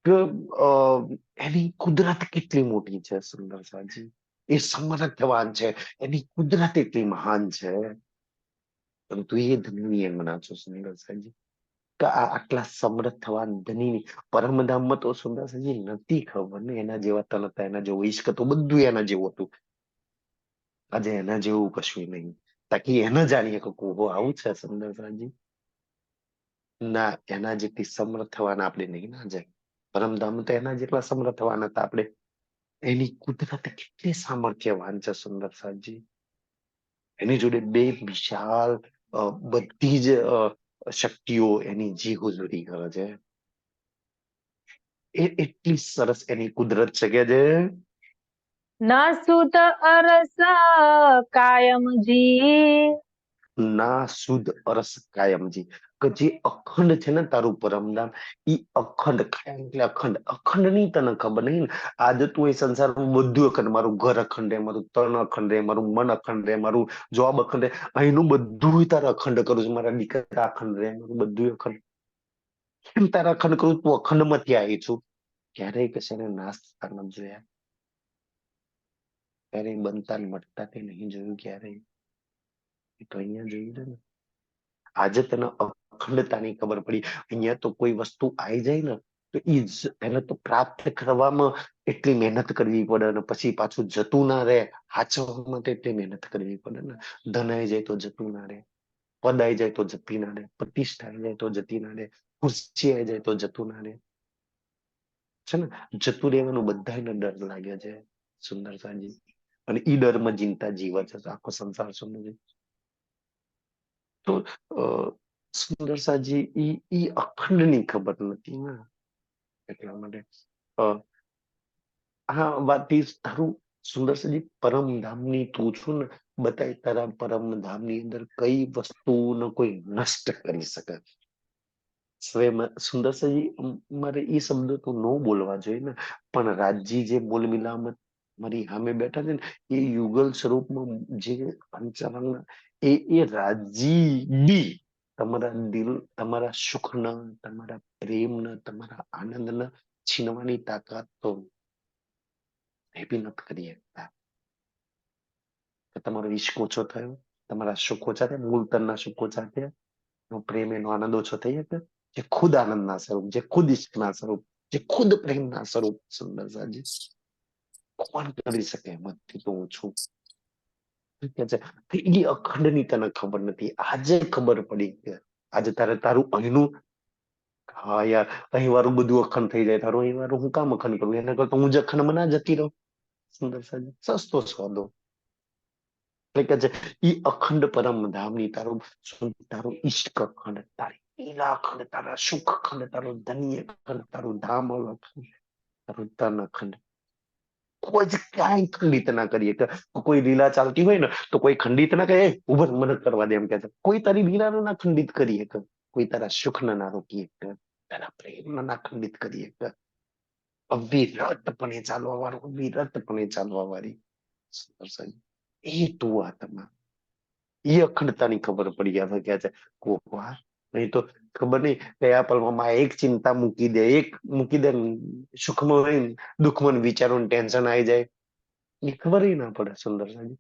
કે અ, એની કુદરત કેટલી મોટી છે સુંદર સાજી. એ સમર્થવાન છે, એની કુદરત એટલી મહાન છે. પરંતુ એ ધનની એમના છો સુંદર સાજી, કે આ આટલા સમૃદ્ધ થવા ધની પરમધામમાં તો સુંદર સાજી નથી ખબર ને, એના જેવા તન હતા, એના જેવો ઈશ્ક તો બધું એના જેવું હતું. આજે એના જેવું કશું નહીં. તાકી એને જાણીએ કે કોહો આવું છે સુંદર સાજી. ના, એના જેટલી સમર્થ થવાના આપણે નહીં ના જાય. પરમધામ તો એના જેટલા સમર્થ થવાના હતા આપણે. એની કુદરત કેટલી સામર્થ્યવાન છે સુંદર સાજી. એની જોડે બે વિશાળ બધી જ શક્તિઓ એની જી હુજુરી કરે છે. એ એટલી સરસ એની કુદરત છે કે જે ના સુત અરસ કાયમ જી. ના શુદ્ધ અરસ કાયમજી, કે જે અખંડ છે ને તારું પરમધામ, ઈ અખંડ કાયમ એટલે અખંડ. અખંડ ની તને ખબર નહીં ને. આજે તું એ સંસારમાં બધું અખંડ, મારું ઘર અખંડ રે, મારું તન અખંડ રે, મારું મન અખંડ રે, મારું જોબ અખંડ રે, અહીંનું બધું તારે અખંડ કરું છું, મારા દીકરા અખંડ રે, મારું બધું અખંડ. કેમ તારે અખંડ કરું? તું અખંડ માંથી આવી છું. ક્યારેય કશે ને નાશ થતા નથી જોયા, ક્યારેય બનતા ને મટતા તે નહીં જોયું ક્યારેય. એ તો અહીંયા જોયું છે ને. આજે તને અખંડતાની ખબર પડી. અહીંયા તો કોઈ વસ્તુ આવી જાય ને તો એને તો પ્રાપ્ત કરવામાં એટલી મહેનત કરવી પડે, અને પછી પાછું જતું ના રહે, હાચવવા માટે એટલી મહેનત કરવી પડે ને. ધન આવી જાય તો જતું ના રહે, પદ આવી જાય તો જતી ના રહે, પ્રતિષ્ઠા આવી જાય તો જતી ના રહે, ખુશી આવી જાય તો જતું ના રહે. છે ને, જતું રહેવાનું બધાને ડર લાગે છે સુંદરતાજી, અને ઈ ડરમાં ચિંતા જીવે છે આખો સંસાર સુંદર. તો સુંદરસાજી ઈ અખંડ ની ખબર નથી ને, એટલા માટે હા વાત ઈ તારું સુંદરસાજી પરમધામ ની તું છું ને, બતાય તારા પરમધામ ની અંદર કઈ વસ્તુનો કોઈ નષ્ટ કરી શકે. સુંદરસાજી મારે એ શબ્દ તો ન બોલવા જોઈએ ને, પણ રાજજી જે બોલ મિલામત મારી સામે બેઠા છે ને, એ યુગલ સ્વરૂપમાં જે પંચાંગ, એ રાજી બી તમારા દિલ, તમારા સુખના, તમારા પ્રેમના, તમારા આનંદના છીનવાની તાકાત તો એ બી નથી કરી શકતા. તો તમારો ઈશ્ક ઓછો થયો, તમારા સુખ ઓછા થયા, મૂળ તનના સુખ ઓછા થયા, એનો પ્રેમ, એનો આનંદ ઓછો થઈ શકે? જે ખુદ આનંદના સ્વરૂપ, જે ખુદ ઈશ્કના સ્વરૂપ, જે ખુદ પ્રેમના સ્વરૂપ સુંદરસાજી, કોણ કરી શકે એમાંથી તો ઓછું? એ અખંડ ની તને ખબર નથી, આજે ખબર પડી કે આજે તારે તારું અહીંનું, હા યાર, અહીં વાળું બધું અખંડ થઈ જાય, તારું અહીં વાળું હું કામ અખંડ કરું? એના કરતા હું જ અખંડ ના જતી રહું. સુંદર સાજી સસ્તો સોદો. એટલે કે છે ઈ અખંડ પરમ ધામની તારું, તારું ઈશ્ક અખંડ, તારી ઈલા અખંડ, તારા સુખ અખંડ, તારું ધન્ય અખંડ, તારું ધામ અખંડ, તારું તન અખંડ. કોઈ જ ક્યાંય ખંડિત ના કરીએ. કે કોઈ લીલા ચાલતી હોય ને તો કોઈ ખંડિત ના કહે, ઉભર મદદ કરવા દે, એમ કે છે. કોઈ તારી લીલાને ના ખંડિત કરીએ, કે કોઈ તારા સુખ ના રોકીએ, કે તારા પ્રેમ ના ખંડિત કરીએ, કે અવિરતપણે ચાલવા વાળું, અવિરતપણે ચાલવા વાળી એ તું આત્મા, એ અખંડતાની ખબર પડી આવે કે છે કોકવાર. નહીં તો ખબર નહીં કયા પલમાં એક ચિંતા મૂકી દે, એક મૂકી દે, સુખમાં હોય ને દુઃખમાં વિચારો ટેન્શન આવી જાય, એ ખબર ના પડે સુંદર સાજી.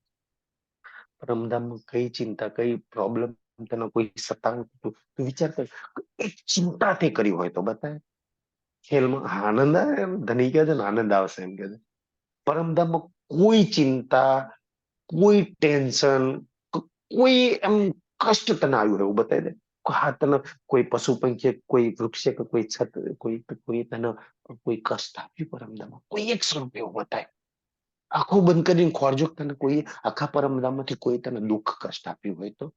પરમધામમાં કઈ ચિંતા, કઈ પ્રોબ્લેમ તને કોઈ સતાવતું, તું વિચાર કર, એક ચિંતા તે કરી હોય તો બતાય. ખેલમાં આનંદ આવે એમ ધની કહે છે ને, આનંદ આવશે એમ કે છે. પરમધામમાં કોઈ ચિંતા, કોઈ ટેન્શન, કોઈ એમ કષ્ટ તને આવ્યું એવું બતાવી દે. હા તને કોઈ પશુ પંખી, કોઈ વૃક્ષે, કે કોઈ છત, કોઈ તને કોઈ કષ્ટ આપ્યું પરમધામમાં, કોઈ એક સ્વરૂપ એવું બતાય. આંખો બંધ કરીને ખોરજો, તને કોઈ આખા પરમધામમાંથી કોઈ તને દુઃખ કષ્ટ આપ્યું હોય તો.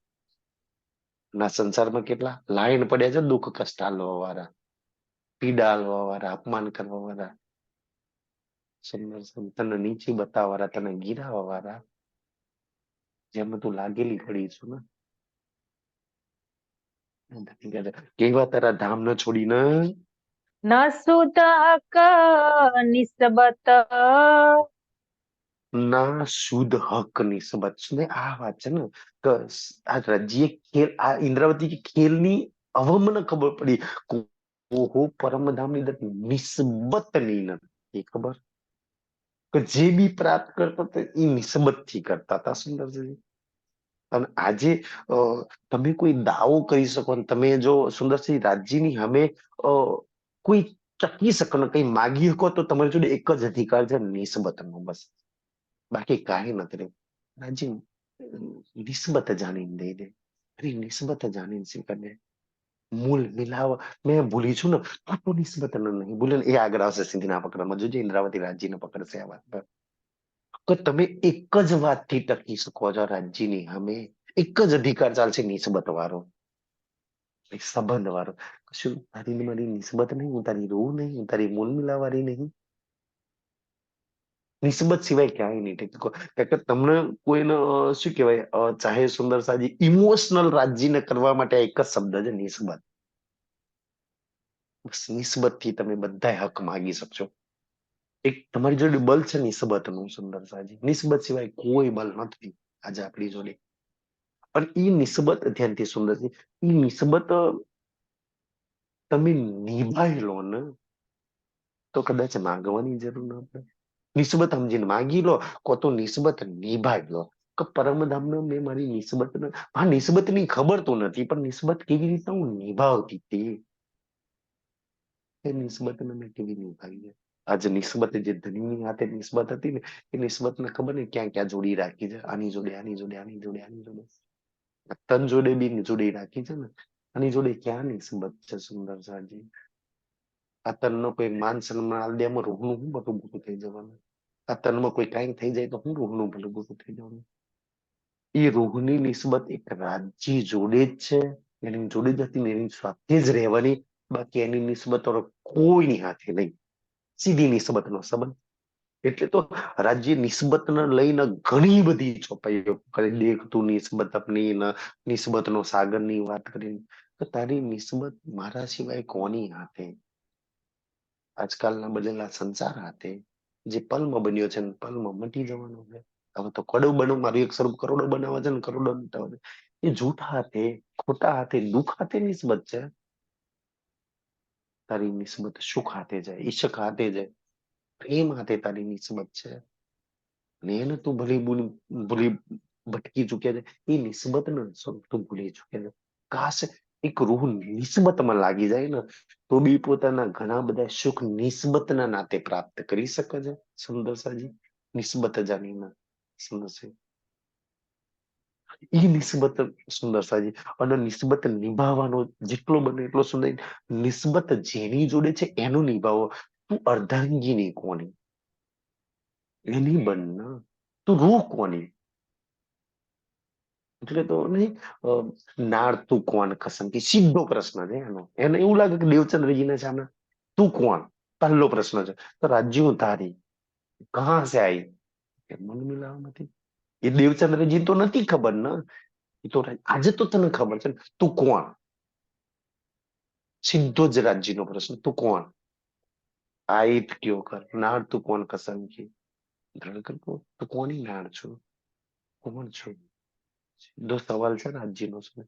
ના સંસારમાં કેટલા લાઈન પડ્યા છે દુઃખ કષ્ટ આલવા વાળા, પીડા આલવા વાળા, અપમાન કરવા વાળા, તને નીચી બતાવવા વાળા, તને ગીરાવા વાળા, જેમાં તું લાગેલી પડી છું ને. કેવા તારા ધામ ન છોડીને ન સુત હક નિસ્બત. ના શુદ્ધ હક નિસ્બત ને. આ વાત છે ને કે આ રજીએ ખેલ, આ ઇન્દ્રાવતી ખેલની હવે મને ખબર પડી. ઓહો, પરમધામ ની અંદર નિસ્બત ની નથી ખબર, કે જે બી પ્રાપ્ત કરતા હતા એ નિસ્બત થી કરતા હતા સુંદરજી. અને આજે તમે કોઈ દાવો કરી શકો ને, તમે જો સુંદરસિંહ રાજ્યની સામે કોઈ ટકી શકો ને, કઈ માગી શકો તો તમારી જોડે એક જ અધિકાર છે, નિસ્બતનો, બસ. બાકી કાંઈ નથી રહ્યું. રાજ્ય નિસ્બત જાણીને દઈ દે, અરે નિસ્બત જાણીને સ્વીકાર દે. મૂલ મિલાવ મેં ભૂલી છું ને, તો નિસ્બત નહીં ભૂલે ને, એ આગળ આવશે સીધી ના પકડમાં. જોજે ઇન્દ્રાવતી રાજ્યને પકડશે આ વાત પર. કે તમે એક જ વાતથી ટકી શકો છો રાજ્યની સામે. એક જ અધિકાર ચાલશે નિસ્બત વાળો, એક સંબંધ વાળો. કશું તારી ને મારી નિસ્બત નહીં, હું તારી રૂહ નહીં, હું તારી મૂલ મિલાવારી નહીં. નિસ્બત સિવાય ક્યાંય નહીં ટેકો. કારણ કે તમને કોઈને શું કહેવાય, ચાહે સુંદર સાજી ઇમોશનલ રાજ્યને કરવા માટે આ એક જ શબ્દ છે, નિસ્બત. બસ નિસ્બત થી તમે બધા હક માગી શકશો. એક તમારી જોડે બલ છે નિસ્બત નું, સુંદર સાજી. નિસ્બત સિવાય કોઈ બલ નથી આજે આપણી જોડે. અને એ નિસ્બત, ધ્યાનથી સુંદરજી, એ નિસ્બત તમે નિભાવી લો ને, તો કદાચ માંગવાની જરૂર ન પડે. નિસ્બત સમજીને માગી લો, કો તો નિસ્બત નિભાવી લો. કે પરમધામ મેં મારી નિસ્બત, હા નિસ્બત ની ખબર તો નથી, પણ નિસ્બત કેવી રીતે હું નિભાવતી હતી, એ નિસ્બત મેં કેવી નિભાવી છે. આજે નિસ્બત જે ધનની હાથે નિસ્બત હતી ને, એ નિસ્બત ને ખબર ને ક્યાં ક્યાં જોડી રાખી છે. આની જોડે, આની જોડે, આની જોડે, આની જોડે, તન જોડે બી જોડી રાખી છે ને. આની જોડે ક્યાં નિસ્બત છે, સુંદર સાજી? આ તનનો કોઈ માન સન્માન દે, એમાં રૂહનું શું બધું પૂરું થઈ જવાનું? આ તનમાં કોઈ કઈ થઈ જાય તો હું રૂહનું ભલું પૂરું થઈ જવાનું? એ રૂહની નિસ્બત એક રાજ્ય જોડે જ છે, એની જોડે જ હતી ને, એની સાથે જ રહેવાની. બાકી એની નિસ્બત કોઈની હાથે નહીં. સીધી નિસ્બત નો સંબંધ. એટલે તો રાજ્ય નિસ્બતને લઈને ઘણી બધી ચોપાઈઓ કરી. દેખ તું નિસ્બત અપની નિસ્બત નો સાગર ની વાત કરીને, તો તારી નિસ્બત મારા સિવાય કોની હાથે? આજકાલના બદલેલા સંસાર હાથે. જે પલમાં બન્યો છે ને પલમાં મટી જવાનો છે. હવે તો કડો બનો, મારું એક સ્વરૂપ કરોડો બનાવે છે ને કરોડો મટાવે છે. એ જૂઠ હાથે, ખોટા હાથે, દુઃખ હાથે નિસ્બત છે. તારી નિસ્બત સુખ હાથે જાય, ઈશક હાથે જાય, પ્રેમ હાથે તારી નિસ્બત છે. ને એને તું ભૂલી ભટકી ચુક્યા છે. એ નિસ્બત ને તું ભૂલી ચુક્યા છે. કાશ એક રૂહ નિસ્બતમાં લાગી જાય ને, તો બી પોતાના ઘણા બધા સુખ નિસ્બતના નાતે પ્રાપ્ત કરી શકે છે. સુંદર સાજી, નિસ્બત જાનીના સુંદર છે. એ નિસ્બત, સુંદર સાજી. અને નિસ્બત નિભાવવાનો જેટલો બને એટલો સુંદર. નિસ્બત જેની જોડે છે એનું નિભાવો. તું અર્ધાંગીની કોની? એની બનના. તું રૂહ કોની? એટલે તો નહીં, નાળ તું કોણ કસમ, સીધો પ્રશ્ન છે એનો. એને એવું લાગે કે દેવચંદ્રજીને સામે તું કોણ, પહેલો પ્રશ્ન છે. તો રાજ્ય તારી કહા સે આઈ? કે મન મિલાવવામાંથી. એ દેવચંદ્રજી તો નથી ખબર ને. એ તો આજે તો તને ખબર છે ને, તું કોણ? સીધો જ રાજ્યનો પ્રશ્ન, તું કોણ? આઈત કયો કર, નાળ તું કોણ કસમ કી. ધડકન કો તું કોની નાળ છું, કોણ છું? સીધો સવાલ છે રાજ્યનો છે.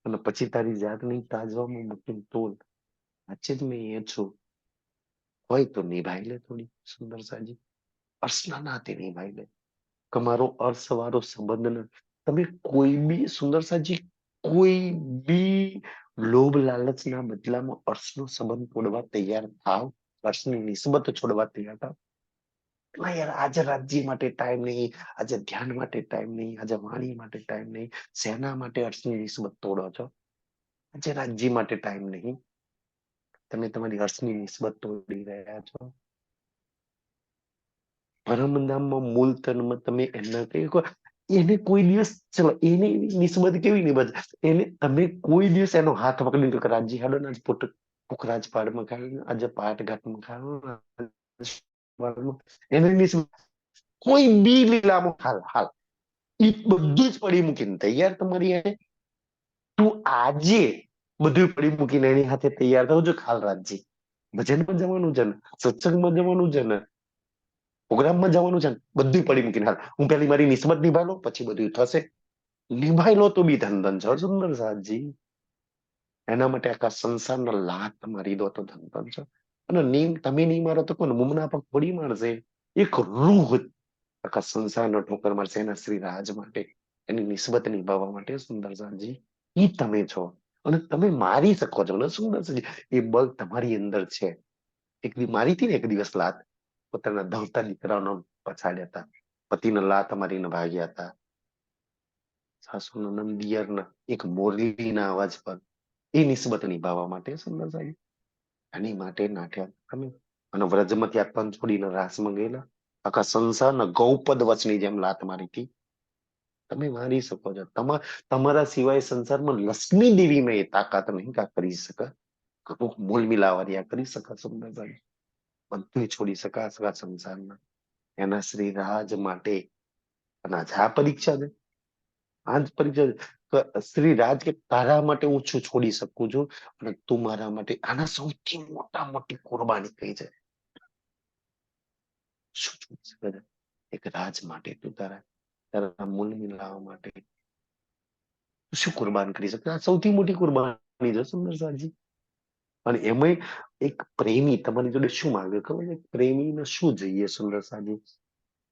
અને પછી તારી જાતની તાજવામાં મૂકીને તોલ. સાચે જ મેં એ છું હોય તો નિભાઈ લે થોડી, સુંદર સાજી. અર્શના નાતે નિભાઈ લે. કે મારો અર્શ વાળો સંબંધ ને તમે કોઈ બી, સુંદર સાજી, કોઈ બી લોભ લાલચના બદલામાં અર્શનો સંબંધ તોડવા તૈયાર થાવ, અર્શની નિસ્બત છોડવા તૈયાર થાવ. ના યાર, આજે રાજ્ય માટે ટાઈમ નહીં, આજે ધ્યાન માટે ટાઈમ નહીં, આજે વાણી માટે ટાઈમ નહીં. શેના માટે અર્શની નિસ્બત તોડો છો? આજે રાજ્ય માટે ટાઈમ નહીં. તમે તમારી અર્શની નિસ્બત તોડી રહ્યા છો. પરમધામમાં મૂળ તનમાં તમે એમના કહ્યું, એને કોઈ દિવસ, ચલો એની નિસ્બત કેવી નિબત, એને તમે કોઈ દિવસ એનો હાથ પકડીને કે રાજ્ય હાડો ને પુખરાજ પાડમાં ખાડો, આજે પાટ ઘાટમાં ખાડો, એને નિસ્બત કોઈ બી લીલામાં હાલ હાલ, એ બધું જ પડી મૂકીને તૈયાર તમારી હાથે. તું આજે બધું પડી મૂકીને એની હાથે તૈયાર થવું જો ખાલ રાજ્ય. ભજનમાં જવાનું છે ને, સત્સંગમાં જવાનું છે ને, પ્રોગ્રામમાં જવાનું છે ને, બધું પડી મૂકીને હાલ. હું પેલી મારી નિસ્બત નિભાઈ લો, પછી બધું થશે. નિભાઈ લો તો બી ધન ધન છે સુંદર સાજી. એના માટે આખા સંસારના લાત મારી દો તો ધન ધન છે. અને નીમ તમે નહીં મારો તો કોણ મુમના પગ થોડી મારશે. એક રૂહ આખા સંસારનો ઠોકર મારશે એના શ્રી રાજ માટે, એની નિસ્બત નિભાવવા માટે. સુંદર સાજી, ઈ તમે છો. અને તમે મારી શકો છો ને સુંદર સાજી. એ બળ તમારી અંદર છે. એક દી મારી હતી ને એક દિવસ લાત, પોતાના ધવતા દીકરાનો પછાડ્યા હતા. પતિને લાત મારીને ભાગ્યા હતા. સાસુનો નંદ દિયરના એક મોરલીના અવાજ પર. એ નિસ્બત નિભાવવા માટે સુંદર સાહેબ. એની માટે નાટ્યા તમે. અને વ્રજમાંથી આ પંચ છોડીને રાસમાં ગયેલા. આખા સંસારના ગૌપદ વચની જેમ લાત મારી હતી. તમે મારી શકો છો. તમારા સિવાય સંસારમાં લક્ષ્મી દેવીમાં એ તાકાત નહીં કા કરી શકે. કપૂક મૂલ મિલાવરી આ કરી શકે સુંદરભાઈ. બધું છોડી શકા સકા સંસારના એના શ્રી રાજ માટે. અને આજે આ પરીક્ષા છે. આ જ પરીક્ષા છે. તો શ્રી રાજ કે તારા માટે હું છું છોડી શકું છું અને તું મારા માટે. આના સૌથી મોટી કુરબાની કઈ છે? શું છોડી શકે છે? એક રાજ માટે તું તારા મૂલ મિલાવવા માટે શું કુરબાન કરી શકે? આ સૌથી મોટી કુરબાની છે સુંદર સાજી. અને એમાંય એક પ્રેમી તમારી જોડે શું માંગે ખબર છે? પ્રેમીને શું જોઈએ સુંદર સાજી?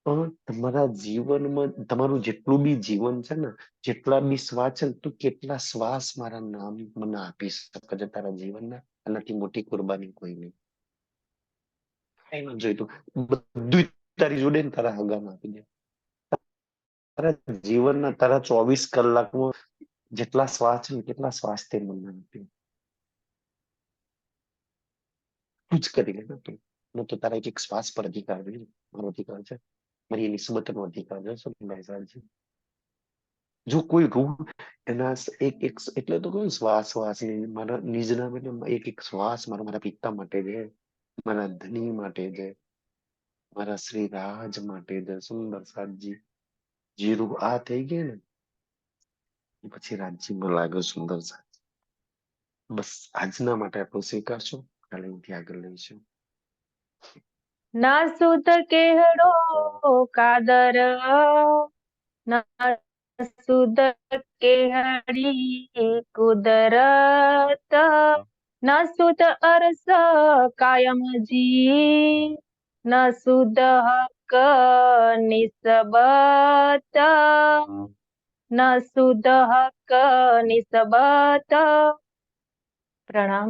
પણ તમારા જીવનમાં તમારું જેટલું બી જીવન છે ને, જેટલા બી શ્વાસ છે ને, તું કેટલા શ્વાસ મારા નામ મને આપી શકે છે તારા જીવનના? આનાથી મોટી કુરબાની કોઈ નહીં. કઈ નથી જોઈતું. બધું તારી જોડે ને તારા હગામાં આપી દે. તારા જીવનના તારા 24 કલાકમાં જેટલા શ્વાસ છે ને, કેટલા શ્વાસ તે મને આપી. તું જ કરી લે ને તું. હું તો તારા એક શ્વાસ પર અધિકાર નહીં. મારો અધિકાર છે. મારી નિસ્બતનો અધિકાર છે સુંદર સાજી. જો કોઈ રૂમ એના એક એટલે તો કહ્યું શ્વાસ મારા નિજના એક શ્વાસ મારા પિતા માટે છે, મારા ધની માટે છે, મારા શ્રી રાજ માટે છે સુંદર સાજી. જીરું આ થઈ ગઈ ને પછી રાજ્યમાં લાગે સુંદર સાજી. બસ આજના માટે આટલું સ્વીકારશો. કાલે અહીંથી આગળ લઈશું. ના સુત કેહડો કાદર, ના સુત કેહડી કુદરત, ના સુત અરસ કાયમ જી, ના સુદ હક નિસબત, ના સુદ હક નિસબત. પ્રણામ.